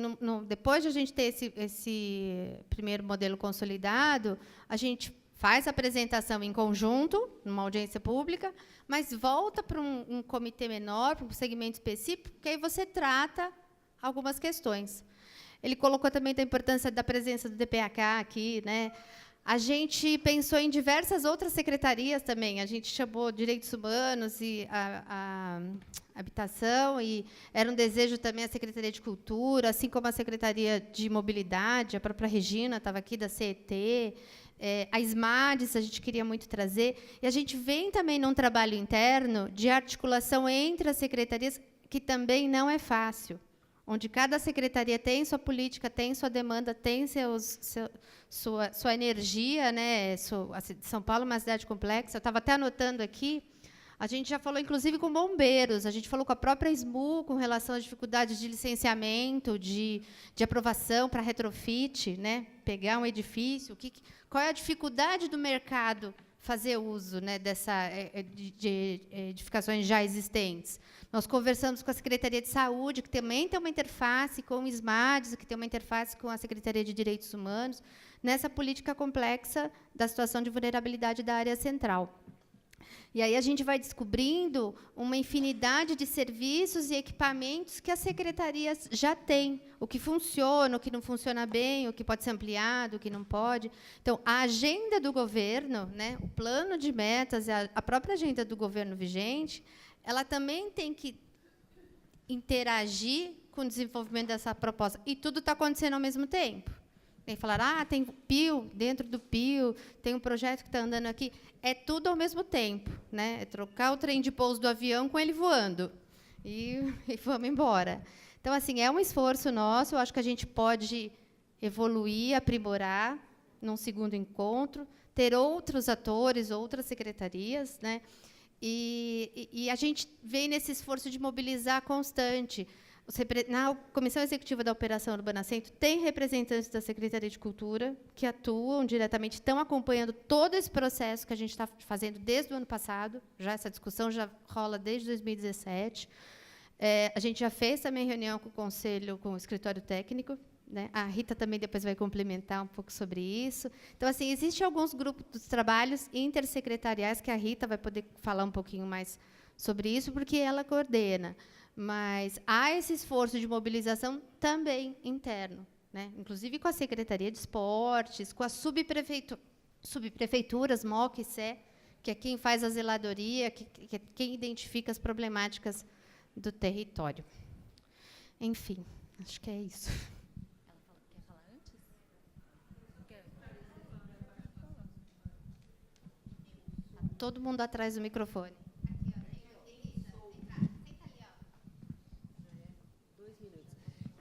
depois de a gente ter esse primeiro modelo consolidado, a gente faz a apresentação em conjunto, numa audiência pública, mas volta para um comitê menor, para um segmento específico, que aí você trata algumas questões. Ele colocou também da importância da presença do DPH aqui, né? A gente pensou em diversas outras secretarias também. A gente chamou Direitos Humanos e a Habitação, e era um desejo também a Secretaria de Cultura, assim como a Secretaria de Mobilidade, a própria Regina estava aqui, da CET, a SMADES, a gente queria muito trazer. E a gente vem também num trabalho interno de articulação entre as secretarias, que também não é fácil, onde cada secretaria tem sua política, tem sua demanda, tem sua energia, né? São Paulo é uma cidade complexa. Eu estava até anotando aqui, a gente já falou, inclusive, com bombeiros, a gente falou com a própria SMU, com relação às dificuldades de licenciamento, de aprovação para retrofit, né? Pegar um edifício, qual é a dificuldade do mercado fazer uso, né, de edificações já existentes. Nós conversamos com a Secretaria de Saúde, que também tem uma interface com o SMADES, que tem uma interface com a Secretaria de Direitos Humanos, nessa política complexa da situação de vulnerabilidade da área central. E aí a gente vai descobrindo uma infinidade de serviços e equipamentos que as secretarias já têm, o que funciona, o que não funciona bem, o que pode ser ampliado, o que não pode. Então, a agenda do governo, né, o plano de metas, a própria agenda do governo vigente, ela também tem que interagir com o desenvolvimento dessa proposta. E tudo está acontecendo ao mesmo tempo. Tem que falar, tem PIO, dentro do PIO, tem um projeto que está andando aqui. É tudo ao mesmo tempo. Né? É trocar o trem de pouso do avião com ele voando. E vamos embora. Então, assim, é um esforço nosso. Eu acho que a gente pode evoluir, aprimorar num segundo encontro, ter outros atores, outras secretarias. Né? E a gente vem nesse esforço de mobilizar constante. Na Comissão Executiva da Operação Urbana Centro, tem representantes da Secretaria de Cultura que atuam diretamente, estão acompanhando todo esse processo que a gente está fazendo desde o ano passado, já essa discussão já rola desde 2017. A gente já fez também reunião com o Conselho, com o Escritório Técnico, né? A Rita também depois vai complementar um pouco sobre isso. Então, assim, existem alguns grupos de trabalhos intersecretariais que a Rita vai poder falar um pouquinho mais sobre isso, porque ela coordena. Mas há esse esforço de mobilização também interno, né? Inclusive com a Secretaria de Esportes, com as subprefeituras, MOC e SE, que é quem faz a zeladoria, que é quem identifica as problemáticas do território. Enfim, acho que é isso. Quer falar antes? Todo mundo atrás do microfone.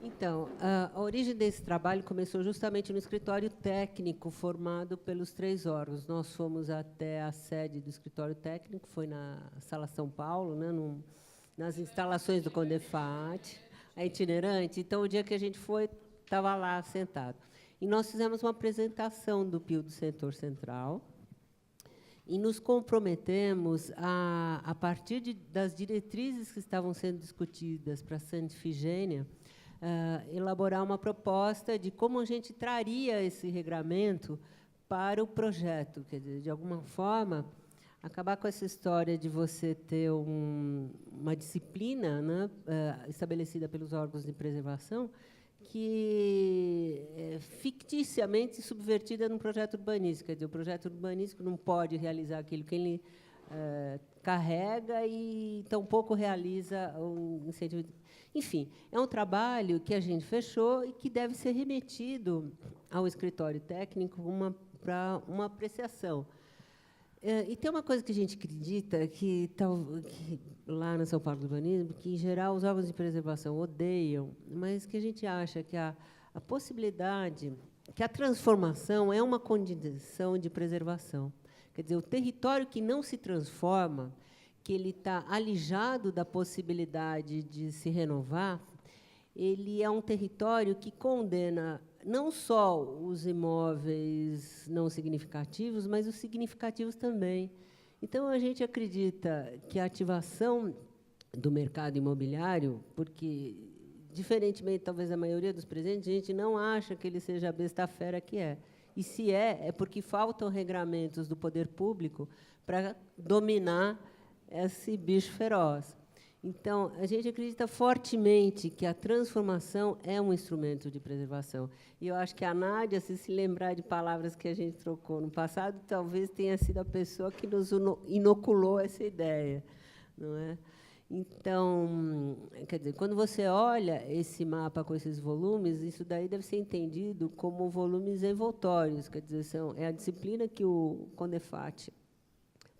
Então, a origem desse trabalho começou justamente no escritório técnico formado pelos 3 órgãos. Nós fomos até a sede do escritório técnico, foi na Sala São Paulo, né, nas instalações do Condefat, a itinerante. Então, o dia que a gente foi, estava lá sentado. E nós fizemos uma apresentação do PIO do Setor Central e nos comprometemos, a partir das diretrizes que estavam sendo discutidas para a Santa Ifigênia, elaborar uma proposta de como a gente traria esse regramento para o projeto. Quer dizer, de alguma forma, acabar com essa história de você ter uma disciplina, né, estabelecida pelos órgãos de preservação, que é ficticiamente subvertida num projeto urbanístico. Quer dizer, o projeto urbanístico não pode realizar aquilo que ele carrega e tampouco realiza um incentivo. Enfim, é um trabalho que a gente fechou e que deve ser remetido ao escritório técnico para uma apreciação. E tem uma coisa que a gente acredita, que lá na São Paulo do Urbanismo, que, em geral, os órgãos de preservação odeiam, mas que a gente acha que a possibilidade, que a transformação é uma condição de preservação. Quer dizer, o território que não se transforma, que ele está alijado da possibilidade de se renovar, ele é um território que condena não só os imóveis não significativos, mas os significativos também. Então, a gente acredita que a ativação do mercado imobiliário, porque, diferentemente, talvez, da maioria dos presentes, a gente não acha que ele seja a besta fera que é. E, se é porque faltam regramentos do poder público para dominar esse bicho feroz. Então, a gente acredita fortemente que a transformação é um instrumento de preservação. E eu acho que a Nádia, se lembrar de palavras que a gente trocou no passado, talvez tenha sido a pessoa que nos inoculou essa ideia, não é? Então, quer dizer, quando você olha esse mapa com esses volumes, isso daí deve ser entendido como volumes envoltórios, quer dizer, é a disciplina que o Condefat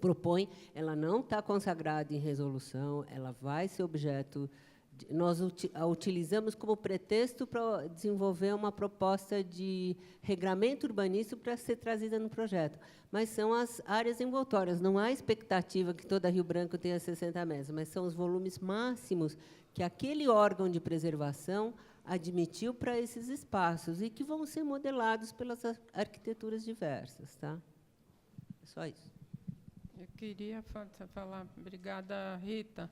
propõe, ela não está consagrada em resolução, ela vai ser objeto. Nós a utilizamos como pretexto para desenvolver uma proposta de regramento urbanístico para ser trazida no projeto. Mas são as áreas envoltórias. Não há expectativa que toda Rio Branco tenha 60 metros, mas são os volumes máximos que aquele órgão de preservação admitiu para esses espaços e que vão ser modelados pelas arquiteturas diversas. Tá? É só isso. Eu queria falar, obrigada, Rita.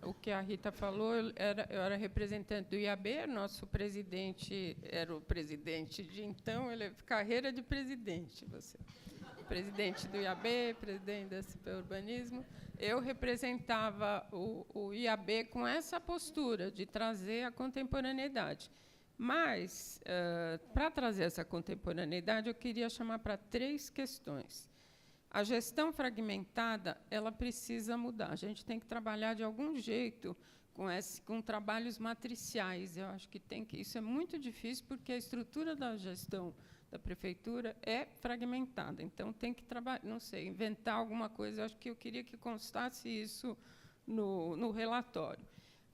O que a Rita falou, eu era representante do IAB, nosso presidente era o presidente de então, ele é carreira de presidente. Você. presidente do IAB, presidente da SP Urbanismo, eu representava o IAB com essa postura de trazer a contemporaneidade. Mas, para trazer essa contemporaneidade, eu queria chamar para 3 questões. A gestão fragmentada, ela precisa mudar. A gente tem que trabalhar de algum jeito com trabalhos matriciais. Eu acho que isso é muito difícil, porque a estrutura da gestão da prefeitura é fragmentada. Então, tem que trabalhar, não sei, inventar alguma coisa. Eu acho que eu queria que constasse isso no relatório.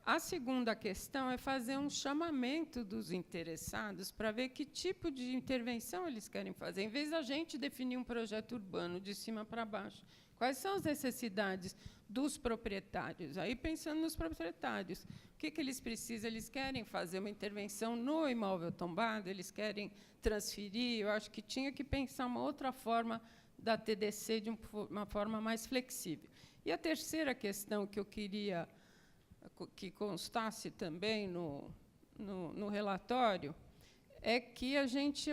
A segunda questão é fazer um chamamento dos interessados para ver que tipo de intervenção eles querem fazer. Em vez da gente definir um projeto urbano de cima para baixo, quais são as necessidades dos proprietários? Aí, pensando nos proprietários, o que eles precisam? Eles querem fazer uma intervenção no imóvel tombado? Eles querem transferir? Eu acho que tinha que pensar uma outra forma da TDC, de uma forma mais flexível. E a terceira questão que eu queria que constasse também no relatório é que a gente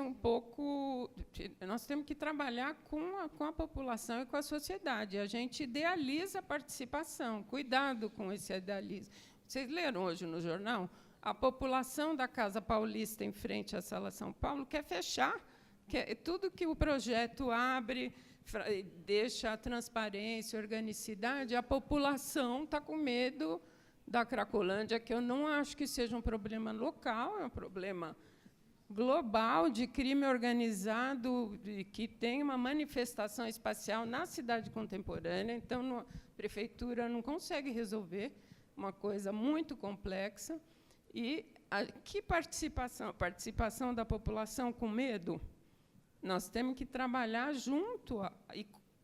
nós temos que trabalhar com a população e com a sociedade. A gente idealiza a participação. Cuidado com esse idealismo. Vocês leram hoje no jornal? A população da Casa Paulista, em frente à Sala São Paulo, quer fechar. Tudo que o projeto abre, deixa a transparência, a organicidade, a população está com medo da Cracolândia, que eu não acho que seja um problema local, é um problema global de crime organizado, que tem uma manifestação espacial na cidade contemporânea. Então, a prefeitura não consegue resolver, uma coisa muito complexa. E que participação? A participação da população com medo? Nós temos que trabalhar junto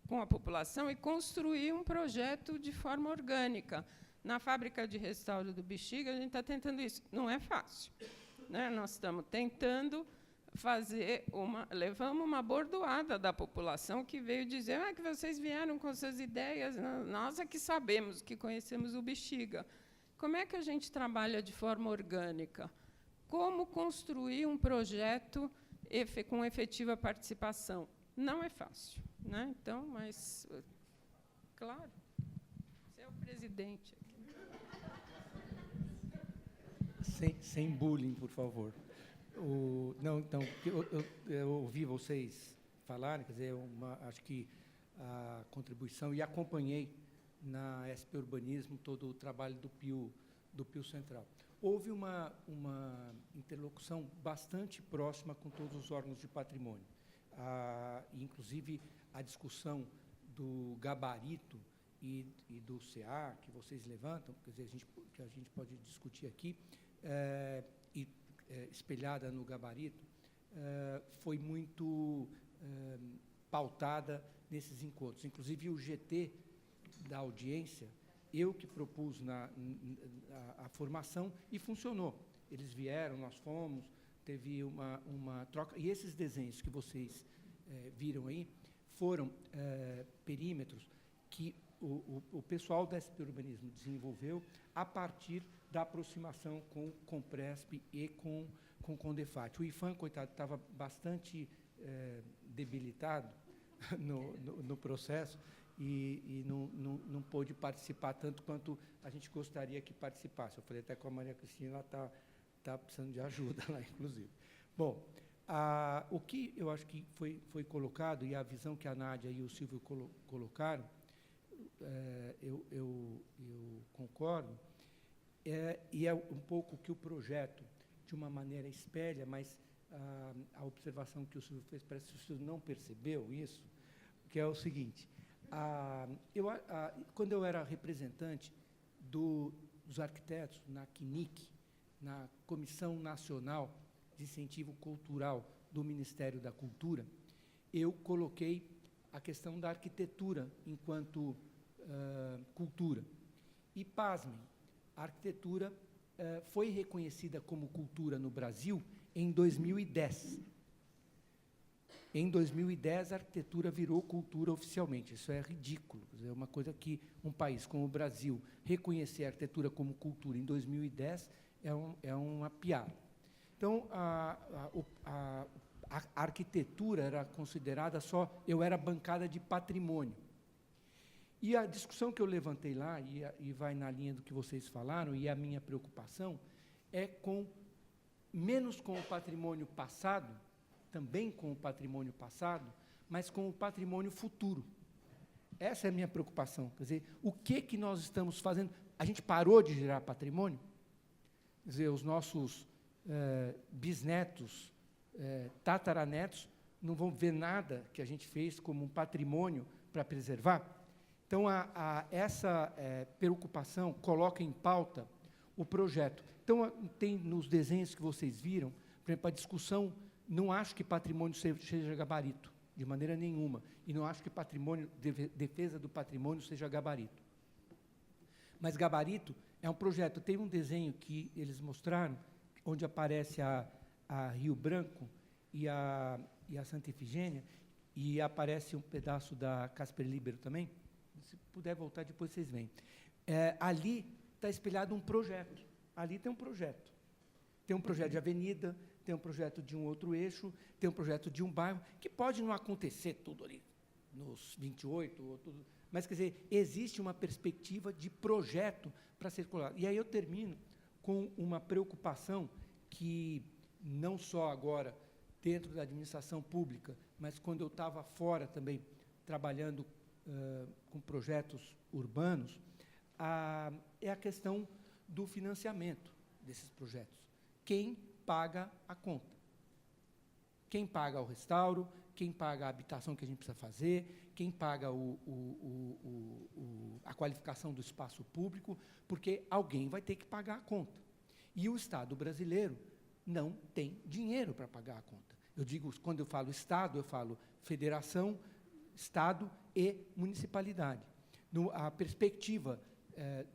com a população e construir um projeto de forma orgânica. Na fábrica de restauro do Bexiga, a gente está tentando isso. Não é fácil, né? Nós estamos tentando levamos uma bordoada da população que veio dizer que vocês vieram com suas ideias, nós é que sabemos, que conhecemos o Bexiga. Como é que a gente trabalha de forma orgânica? Como construir um projeto com efetiva participação? Não é fácil, né? Então, mas, claro, você é o presidente. Sem bullying, por favor. Então, eu ouvi vocês falarem, quer dizer, acho que a contribuição, e acompanhei na SP Urbanismo todo o trabalho do Pio Central. Houve uma interlocução bastante próxima com todos os órgãos de patrimônio. Inclusive, a discussão do gabarito e do CA, que vocês levantam, quer dizer, que a gente pode discutir aqui, espelhada no gabarito, foi muito pautada nesses encontros. Inclusive, o GT da audiência, eu que propus a formação, e funcionou. Eles vieram, nós fomos, teve uma troca. E esses desenhos que vocês viram aí foram perímetros que o pessoal da SP Urbanismo desenvolveu a partir da aproximação com o Presp e com o Condefat. O IFAM, coitado, estava bastante debilitado no processo e não pôde participar tanto quanto a gente gostaria que participasse. Eu falei até com a Maria Cristina, ela está precisando de ajuda lá, inclusive. Bom, o que eu acho que foi colocado, e a visão que a Nádia e o Silvio colocaram, eu concordo, e é um pouco que o projeto, de uma maneira, espelha, mas a observação que o Silvio fez, parece que o Silvio não percebeu isso, que é o seguinte: quando eu era representante dos arquitetos na CNIC, na Comissão Nacional de Incentivo Cultural do Ministério da Cultura, eu coloquei a questão da arquitetura enquanto cultura. E, pasmem, a arquitetura foi reconhecida como cultura no Brasil em 2010. Em 2010, a arquitetura virou cultura oficialmente. Isso é ridículo. É uma coisa que um país como o Brasil reconhecer a arquitetura como cultura em 2010 é uma piada. Então, a arquitetura era considerada só... Eu era bancada de patrimônio. E a discussão que eu levantei lá, e vai na linha do que vocês falaram, e a minha preocupação, é menos com o patrimônio passado, também com o patrimônio passado, mas com o patrimônio futuro. Essa é a minha preocupação. Quer dizer, o que nós estamos fazendo? A gente parou de gerar patrimônio? Quer dizer, os nossos bisnetos, tataranetos, não vão ver nada que a gente fez como um patrimônio para preservar? Então, essa preocupação coloca em pauta o projeto. Então, tem nos desenhos que vocês viram, por exemplo, a discussão, não acho que patrimônio seja gabarito, de maneira nenhuma, e não acho que defesa do patrimônio seja gabarito. Mas gabarito é um projeto. Tem um desenho que eles mostraram, onde aparece a Rio Branco e a Santa Efigênia, e aparece um pedaço da Casper Libero também. Se puder voltar, depois vocês veem. Ali está espelhado um projeto. Ali tem um projeto. Tem um projeto de avenida, tem um projeto de um outro eixo, tem um projeto de um bairro, que pode não acontecer tudo ali, nos 28, ou tudo, mas, quer dizer, existe uma perspectiva de projeto para ser colocado. E aí eu termino com uma preocupação que, não só agora, dentro da administração pública, mas quando eu estava fora também, trabalhando com projetos urbanos, é a questão do financiamento desses projetos. Quem paga a conta? Quem paga o restauro? Quem paga a habitação que a gente precisa fazer? Quem paga a qualificação do espaço público? Porque alguém vai ter que pagar a conta. E o Estado brasileiro não tem dinheiro para pagar a conta. Eu digo, quando eu falo Estado, eu falo federação, Estado e municipalidade. A perspectiva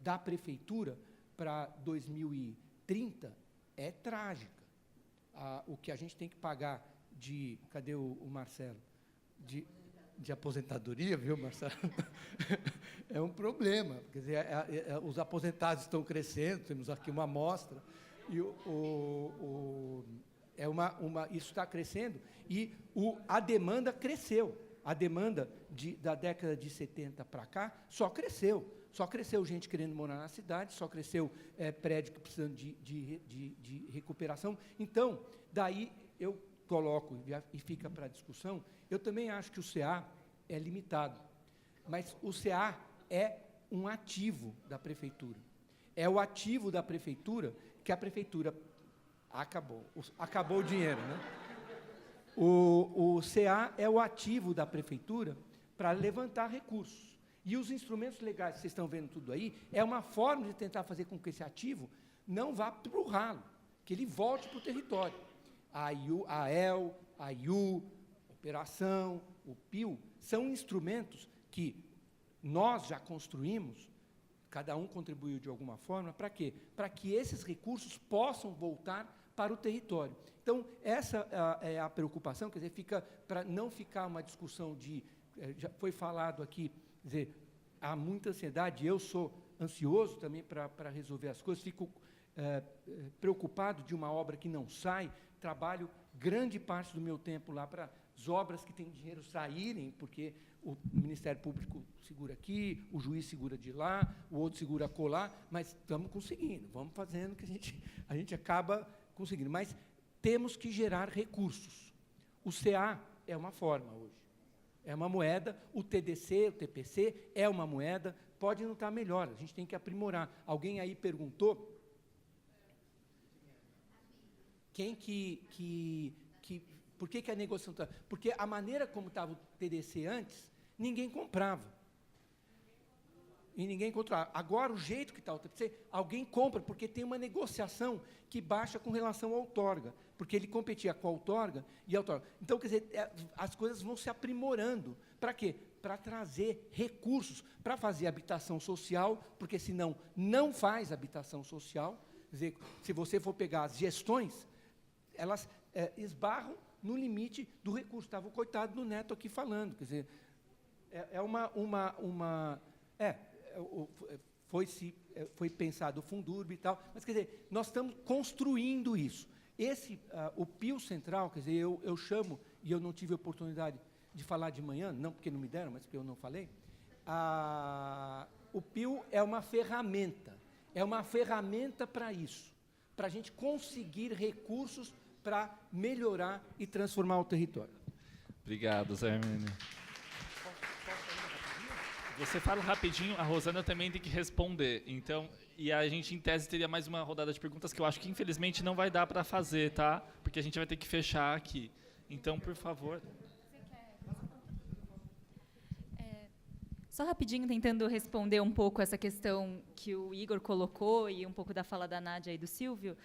da prefeitura para 2030 é trágica. O que a gente tem que pagar de... Cadê o Marcelo? De aposentadoria, viu, Marcelo? É um problema. Quer dizer, os aposentados estão crescendo, temos aqui uma amostra, e isso está crescendo, e a demanda cresceu. A demanda da década de 70 para cá só cresceu. Só cresceu gente querendo morar na cidade, só cresceu prédio que precisando de recuperação. Então, daí eu coloco, e fica para a discussão, eu também acho que o CA é limitado. Mas o CA é um ativo da prefeitura. É o ativo da prefeitura que a prefeitura... Acabou o dinheiro, né? O CA é o ativo da prefeitura para levantar recursos. E os instrumentos legais que vocês estão vendo tudo aí é uma forma de tentar fazer com que esse ativo não vá para o ralo, que ele volte para o território. A AEL, a IU, a Operação, o PIO, são instrumentos que nós já construímos, cada um contribuiu de alguma forma, para quê? Para que esses recursos possam voltar para o território. Então, essa é a preocupação, quer dizer, fica para não ficar uma discussão de... Já foi falado aqui, quer dizer, há muita ansiedade, eu sou ansioso também para resolver as coisas, fico preocupado de uma obra que não sai, trabalho grande parte do meu tempo lá para as obras que têm dinheiro saírem, porque o Ministério Público segura aqui, o juiz segura de lá, o outro segura acolá, mas estamos conseguindo, vamos fazendo que a gente acaba conseguindo. Mas temos que gerar recursos. O CA é uma forma hoje. É uma moeda, o TDC, o TPC é uma moeda, pode não estar melhor, a gente tem que aprimorar. Alguém aí perguntou por que a negociação está... Porque a maneira como estava o TDC antes, ninguém comprava. E ninguém controlava. Agora, o jeito que está o TPC, alguém compra, porque tem uma negociação que baixa com relação à outorga, porque ele competia com a outorga e a outorga. Então, quer dizer, as coisas vão se aprimorando. Para quê? Para trazer recursos, para fazer habitação social, porque, senão, não faz habitação social. Quer dizer, se você for pegar as gestões, elas esbarram no limite do recurso. Estava o coitado do Neto aqui falando. Quer dizer, foi pensado o Fundurb e tal, mas, quer dizer, nós estamos construindo isso. O Pio Central, quer dizer, eu chamo, e eu não tive oportunidade de falar de manhã, não porque não me deram, mas porque eu não falei, o Pio é uma ferramenta para isso, para a gente conseguir recursos para melhorar e transformar o território. Obrigado, Zé Hermínio. Você fala rapidinho, a Rosana também tem que responder. Então, e a gente, em tese, teria mais uma rodada de perguntas que eu acho que, infelizmente, não vai dar para fazer, tá? Porque a gente vai ter que fechar aqui. Então, por favor. Só rapidinho, tentando responder um pouco essa questão que o Igor colocou e um pouco da fala da Nádia e do Silvio.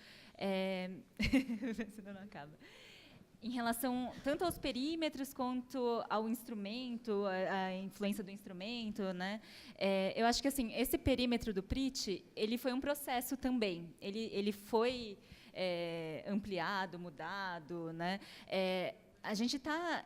Senão não acaba. Em relação tanto aos perímetros quanto ao instrumento, a influência do instrumento, né? Eu acho que assim, esse perímetro do PRIT, ele foi um processo também. Ele foi ampliado, mudado, né? A gente está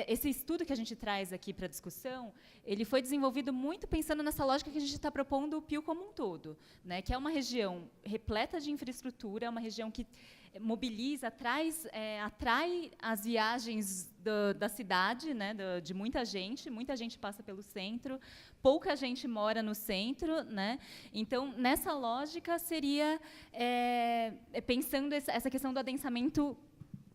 esse estudo que a gente traz aqui para a discussão, ele foi desenvolvido muito pensando nessa lógica que a gente está propondo o Pio como um todo, né? Que é uma região repleta de infraestrutura, uma região que mobiliza, atrai as viagens da cidade, né? De muita gente passa pelo centro, pouca gente mora no centro, né? Então, nessa lógica, seria pensando essa questão do adensamento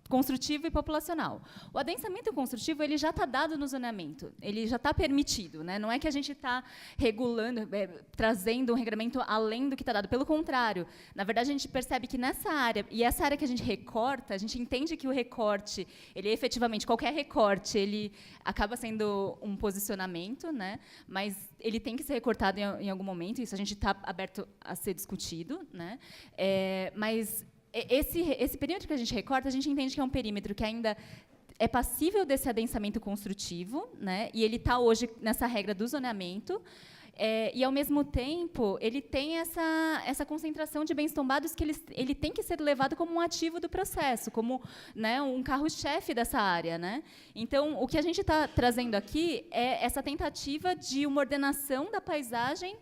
construtivo e populacional. O adensamento construtivo ele já está dado no zoneamento, ele já está permitido, né? Não é que a gente está regulando, trazendo um regulamento além do que está dado. Pelo contrário, na verdade a gente percebe que nessa área, e essa área que a gente recorta, a gente entende que o recorte, ele efetivamente, qualquer recorte, ele acaba sendo um posicionamento, né? Mas ele tem que ser recortado em algum momento, isso a gente está aberto a ser discutido, né? Mas esse perímetro que a gente recorta, a gente entende que é um perímetro que ainda é passível desse adensamento construtivo, né? E ele está hoje nessa regra do zoneamento, e, ao mesmo tempo, ele tem essa concentração de bens tombados que ele tem que ser levado como um ativo do processo, como, né, um carro-chefe dessa área, né? Então, o que a gente está trazendo aqui é essa tentativa de uma ordenação da paisagem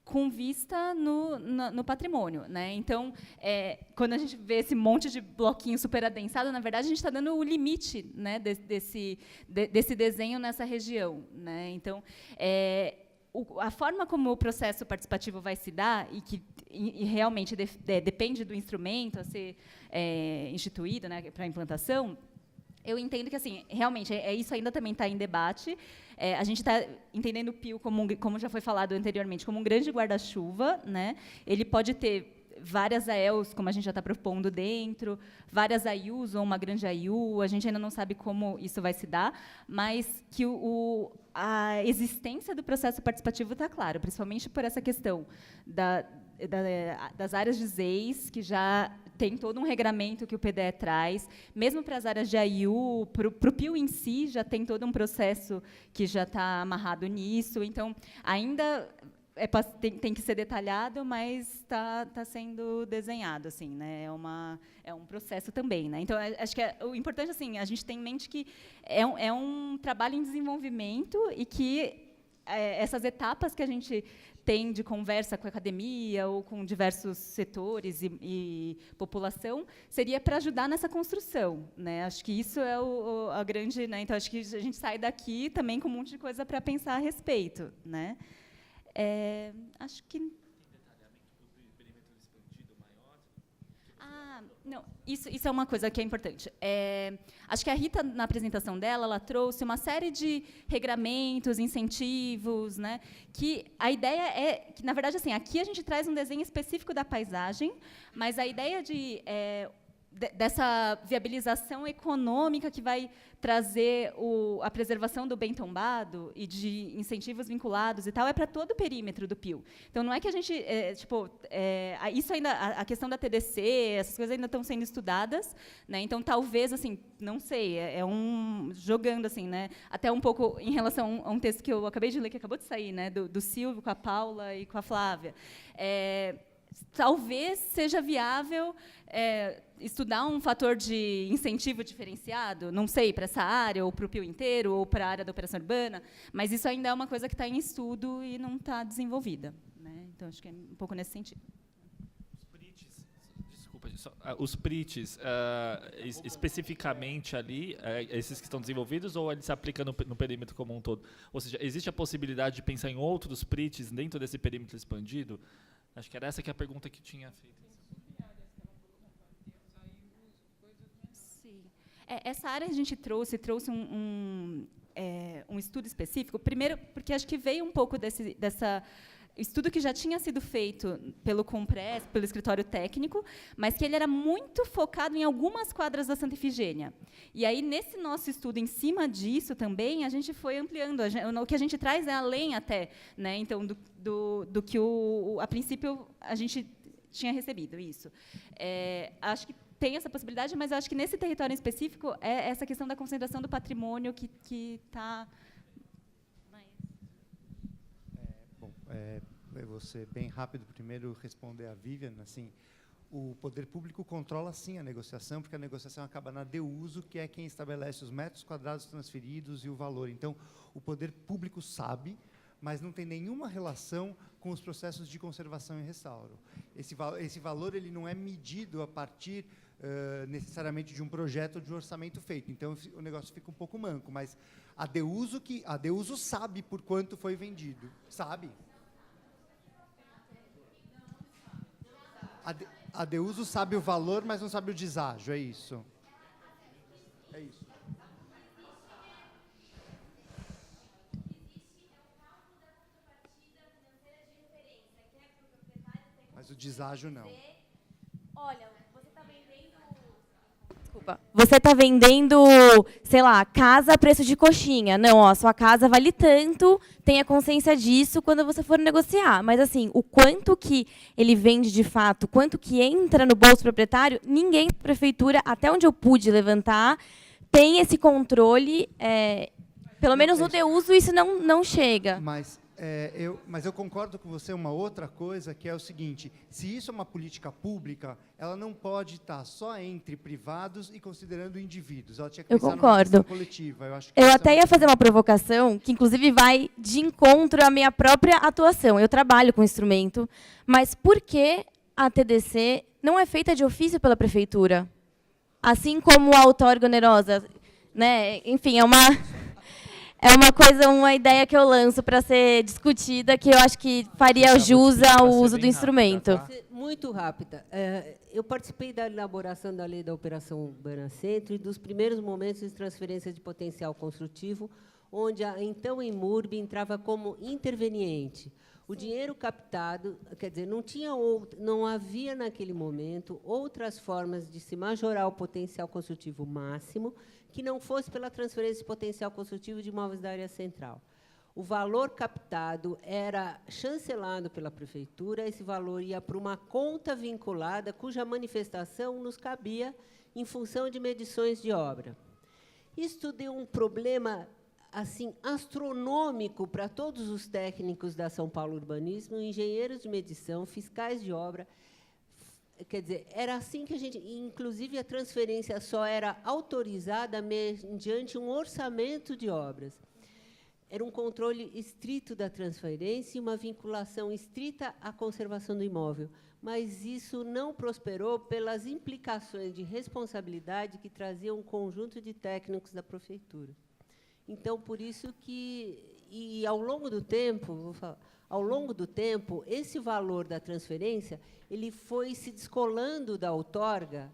com vista no patrimônio, né? Então, quando a gente vê esse monte de bloquinho super adensado, na verdade, a gente está dando o limite, né, desse desenho nessa região, né? Então, a forma como o processo participativo vai se dar e realmente depende do instrumento a ser instituído, né, para a implantação. Eu entendo que, assim, realmente, isso ainda também está em debate. A gente está entendendo o Pio, como já foi falado anteriormente, como um grande guarda-chuva, né? Ele pode ter várias AELs, como a gente já está propondo dentro, várias AIUs ou uma grande AIU, a gente ainda não sabe como isso vai se dar, mas que a existência do processo participativo está claro, principalmente por essa questão das áreas de ZEIS, que já tem todo um regramento que o PDE traz, mesmo para as áreas de AIU, para o Pio em si, já tem todo um processo que já está amarrado nisso, então, ainda tem que ser detalhado, mas está sendo desenhado, assim, né? É um processo também, né? Então, acho que o importante, assim, a gente tem em mente que é um trabalho em desenvolvimento e que essas etapas que a gente tem de conversa com a academia ou com diversos setores e população, seria para ajudar nessa construção, né? Acho que isso é a grande, né? Então, acho que a gente sai daqui também com um monte de coisa para pensar a respeito, né? Acho que... Tem detalhamento do perímetro expandido maior? Não, isso é uma coisa que é importante. Acho que a Rita, na apresentação dela, ela trouxe uma série de regramentos, incentivos, né, que a ideia é que, na verdade, assim, aqui a gente traz um desenho específico da paisagem, mas a ideia dessa viabilização econômica que vai trazer a preservação do bem tombado e de incentivos vinculados e tal, é para todo o perímetro do Pio. Então, não é que a gente... isso ainda... A questão da TDC, essas coisas ainda estão sendo estudadas, né? Então, talvez, assim, não sei, jogando, assim, né? Até um pouco em relação a um texto que eu acabei de ler, que acabou de sair, né? Do Silvio, com a Paula e com a Flávia. Talvez seja viável estudar um fator de incentivo diferenciado, não sei, para essa área, ou para o Pio inteiro, ou para a área da operação urbana, mas isso ainda é uma coisa que está em estudo e não está desenvolvida, né? Então, acho que é um pouco nesse sentido. Os PRITs, desculpa, os PRITs, especificamente ali, esses que estão desenvolvidos, ou ele se aplica no perímetro como um todo? Ou seja, existe a possibilidade de pensar em outros PRITs dentro desse perímetro expandido? Acho que era essa que é a pergunta que tinha feito. Sim. Essa área a gente trouxe um estudo específico, primeiro porque acho que veio um pouco dessa estudo que já tinha sido feito pelo Compress, pelo escritório técnico, mas que ele era muito focado em algumas quadras da Santa Efigênia. E aí, nesse nosso estudo, em cima disso também, a gente foi ampliando. O que a gente traz é além até, né, então, do que, a princípio, a gente tinha recebido. Isso. Acho que tem essa possibilidade, mas acho que, nesse território em específico, é essa questão da concentração do patrimônio que está... Eu vou ser bem rápido, primeiro responder a Vivian. Assim, o poder público controla, sim, a negociação, porque a negociação acaba na DEUSO, que é quem estabelece os metros quadrados transferidos e o valor. Então, o poder público sabe, mas não tem nenhuma relação com os processos de conservação e restauro. Esse valor ele não é medido a partir necessariamente de um projeto de orçamento feito. Então, o negócio fica um pouco manco, mas a DEUSO sabe por quanto foi vendido. Sabe? A DEUSO sabe o valor, mas não sabe o deságio, é isso. É isso. Mas o deságio não. Olha, você está vendendo, sei lá, casa a preço de coxinha. Não, ó, sua casa vale tanto, tenha consciência disso quando você for negociar. Mas, assim, o quanto que ele vende de fato, quanto que entra no bolso proprietário, ninguém da prefeitura, até onde eu pude levantar, tem esse controle. Pelo menos no DEUSO isso não chega. Mas eu concordo com você uma outra coisa, que é o seguinte: se isso é uma política pública, ela não pode estar só entre privados e considerando indivíduos. Ela tinha que pensar numa questão coletiva. Eu até ia fazer uma provocação, que inclusive vai de encontro à minha própria atuação. Eu trabalho com instrumento, mas por que a TDC não é feita de ofício pela prefeitura? Assim como a outorga onerosa, né? Enfim, uma ideia que eu lanço para ser discutida, que eu acho que faria jus ao uso do instrumento. Muito rápida. Eu participei da elaboração da lei da Operação Urbana Centro e dos primeiros momentos de transferência de potencial construtivo, onde a então Imurb entrava como interveniente. O dinheiro captado, quer dizer, não havia naquele momento outras formas de se majorar o potencial construtivo máximo que não fosse pela transferência de potencial construtivo de imóveis da área central. O valor captado era chancelado pela prefeitura, esse valor ia para uma conta vinculada, cuja manifestação nos cabia em função de medições de obra. Isso deu um problema assim astronômico para todos os técnicos da São Paulo Urbanismo, engenheiros de medição, fiscais de obra. Quer dizer, era assim que a gente... Inclusive, a transferência só era autorizada mediante um orçamento de obras. Era um controle estrito da transferência e uma vinculação estrita à conservação do imóvel. Mas isso não prosperou pelas implicações de responsabilidade que trazia um conjunto de técnicos da prefeitura. Então, por isso que... E, ao longo do tempo, esse valor da transferência ele foi se descolando da outorga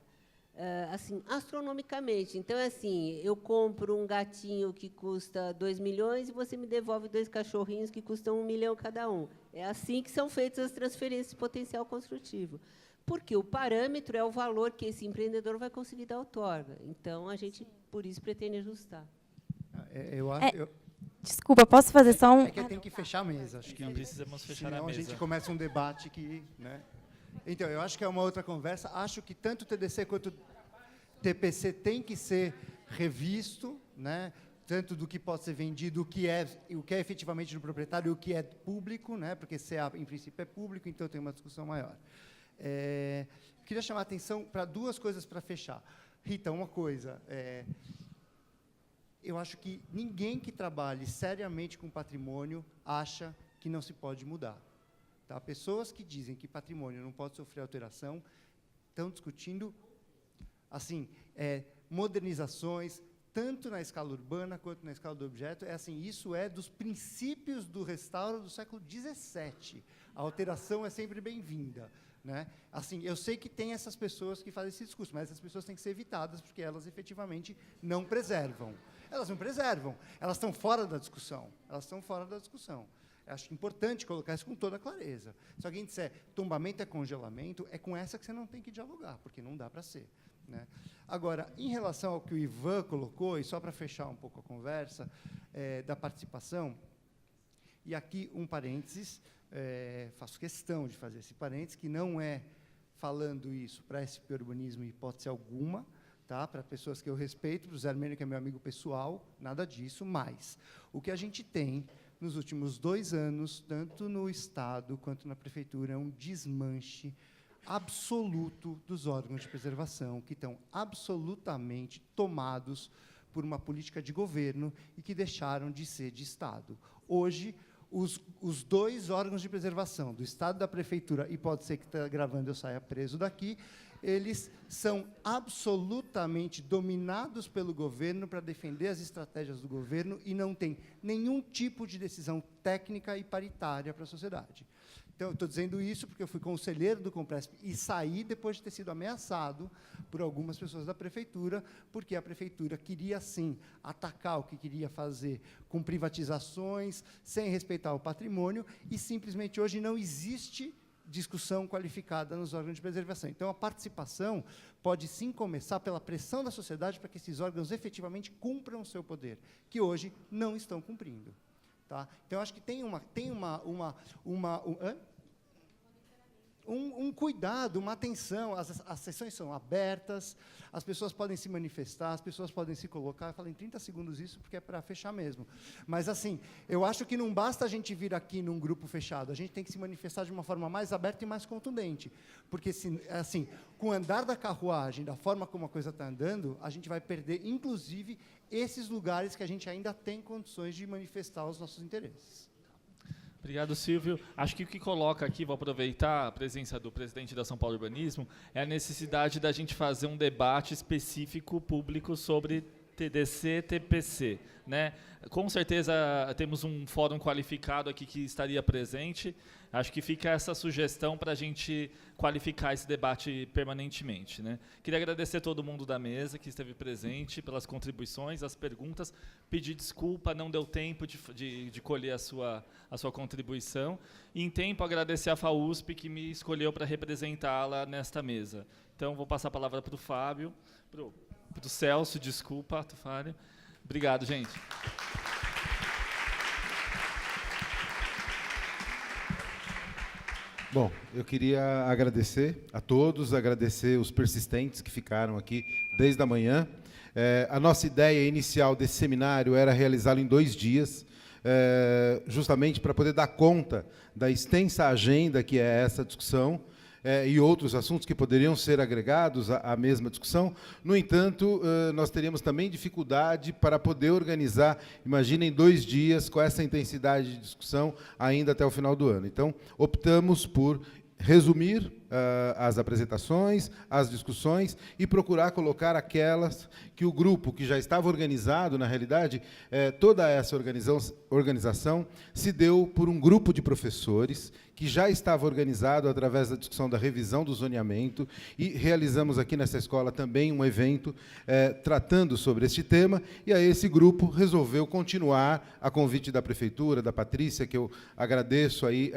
assim, astronomicamente. Então, é assim, eu compro um gatinho que custa 2 milhões e você me devolve 2 cachorrinhos que custam 1 milhão cada um. É assim que são feitas as transferências de potencial construtivo. Porque o parâmetro é o valor que esse empreendedor vai conseguir da outorga. Então, a gente, por isso, pretende ajustar. Desculpa, posso fazer só um... É que tem que fechar a mesa. Acho que não precisamos fechar a mesa. Senão a gente começa um debate que... Né? Então, eu acho que é uma outra conversa. Acho que tanto o TDC quanto o TPC tem que ser revisto, né? Tanto do que pode ser vendido, o que é efetivamente do proprietário e o que é público, né? Porque CA, em princípio, é público, então tem uma discussão maior. Queria chamar a atenção para 2 coisas para fechar. Rita, uma coisa... eu acho que ninguém que trabalhe seriamente com patrimônio acha que não se pode mudar. Tá? Pessoas que dizem que patrimônio não pode sofrer alteração estão discutindo assim, modernizações, tanto na escala urbana quanto na escala do objeto. Isso é dos princípios do restauro do século XVII. A alteração é sempre bem-vinda, né? Eu sei que tem essas pessoas que fazem esse discurso, mas essas pessoas têm que ser evitadas, porque elas efetivamente não preservam. Elas não preservam, elas estão fora da discussão. Elas estão fora da discussão. Acho importante colocar isso com toda clareza. Se alguém disser tombamento é congelamento, é com essa que você não tem que dialogar, porque não dá para ser, né? Agora, em relação ao que o Ivan colocou, e só para fechar um pouco a conversa, da participação, e aqui um parênteses, faço questão de fazer esse parênteses, que não é falando isso para SP Urbanismo, hipótese alguma, tá? Para pessoas que eu respeito, para o Zé Armênio, que é meu amigo pessoal, nada disso, mas o que a gente tem nos últimos 2 anos, tanto no Estado quanto na Prefeitura, é um desmanche absoluto dos órgãos de preservação, que estão absolutamente tomados por uma política de governo e que deixaram de ser de Estado. Hoje, os 2 órgãos de preservação, do Estado e da Prefeitura, e pode ser que está gravando eu saia preso daqui, eles são absolutamente dominados pelo governo para defender as estratégias do governo e não tem nenhum tipo de decisão técnica e paritária para a sociedade. Então, eu estou dizendo isso porque eu fui conselheiro do Compresp e saí depois de ter sido ameaçado por algumas pessoas da Prefeitura, porque a Prefeitura queria, sim, atacar o que queria fazer com privatizações, sem respeitar o patrimônio, e simplesmente hoje não existe discussão qualificada nos órgãos de preservação. Então, a participação pode, sim, começar pela pressão da sociedade para que esses órgãos efetivamente cumpram o seu poder, que hoje não estão cumprindo. Tá? Então, acho que tem um cuidado, uma atenção. As sessões são abertas, as pessoas podem se manifestar, as pessoas podem se colocar. Eu falo em 30 segundos isso, porque é para fechar mesmo. Mas, eu acho que não basta a gente vir aqui num grupo fechado, a gente tem que se manifestar de uma forma mais aberta e mais contundente. Porque, com o andar da carruagem, da forma como a coisa está andando, a gente vai perder, inclusive, esses lugares que a gente ainda tem condições de manifestar os nossos interesses. Obrigado, Silvio. Acho que o que coloca aqui, vou aproveitar a presença do presidente da São Paulo Urbanismo, é a necessidade da gente fazer um debate específico público sobre TDC, TPC, né? Com certeza temos um fórum qualificado aqui que estaria presente. Acho que fica essa sugestão para a gente qualificar esse debate permanentemente, né? Queria agradecer a todo mundo da mesa que esteve presente pelas contribuições, as perguntas. Pedir desculpa, não deu tempo de colher a sua contribuição. E, em tempo, agradecer a FAUSP, que me escolheu para representá-la nesta mesa. Então, vou passar a palavra para o Fábio, para o Celso, desculpa, Tufário. Obrigado, gente. Bom, eu queria agradecer a todos, agradecer os persistentes que ficaram aqui desde a manhã. A nossa ideia inicial desse seminário era realizá-lo em 2 dias, justamente para poder dar conta da extensa agenda que é essa discussão, e outros assuntos que poderiam ser agregados à mesma discussão. No entanto, nós teríamos também dificuldade para poder organizar, imaginem, 2 dias com essa intensidade de discussão ainda até o final do ano. Então, optamos por resumir as apresentações, as discussões e procurar colocar aquelas que o grupo que já estava organizado, na realidade, toda essa organização se deu por um grupo de professores que já estava organizado através da discussão da revisão do zoneamento, e realizamos aqui nessa escola também um evento tratando sobre este tema, e aí esse grupo resolveu continuar a convite da Prefeitura, da Patrícia, que eu agradeço aí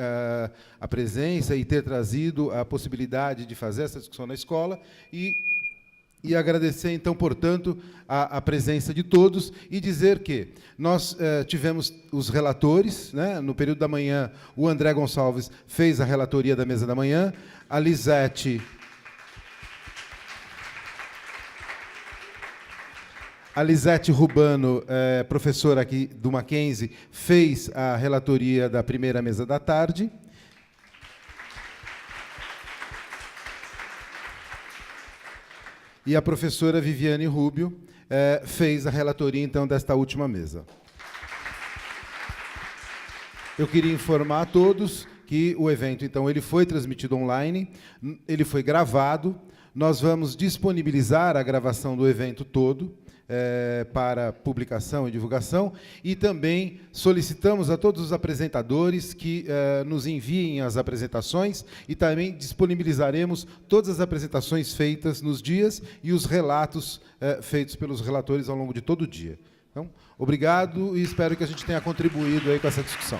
a presença e ter trazido a possibilidade de fazer essa discussão na escola, e agradecer, então, portanto, a presença de todos e dizer que nós tivemos os relatores, né? No período da manhã, o André Gonçalves fez a relatoria da mesa da manhã, a Lisete Rubano, professora aqui do Mackenzie, fez a relatoria da primeira mesa da tarde. E a professora Viviane Rubio fez a relatoria, então, desta última mesa. Eu queria informar a todos que o evento, então, ele foi transmitido online, ele foi gravado. Nós vamos disponibilizar a gravação do evento todo para publicação e divulgação, e também solicitamos a todos os apresentadores que nos enviem as apresentações, e também disponibilizaremos todas as apresentações feitas nos dias e os relatos feitos pelos relatores ao longo de todo o dia. Então, obrigado e espero que a gente tenha contribuído aí com essa discussão.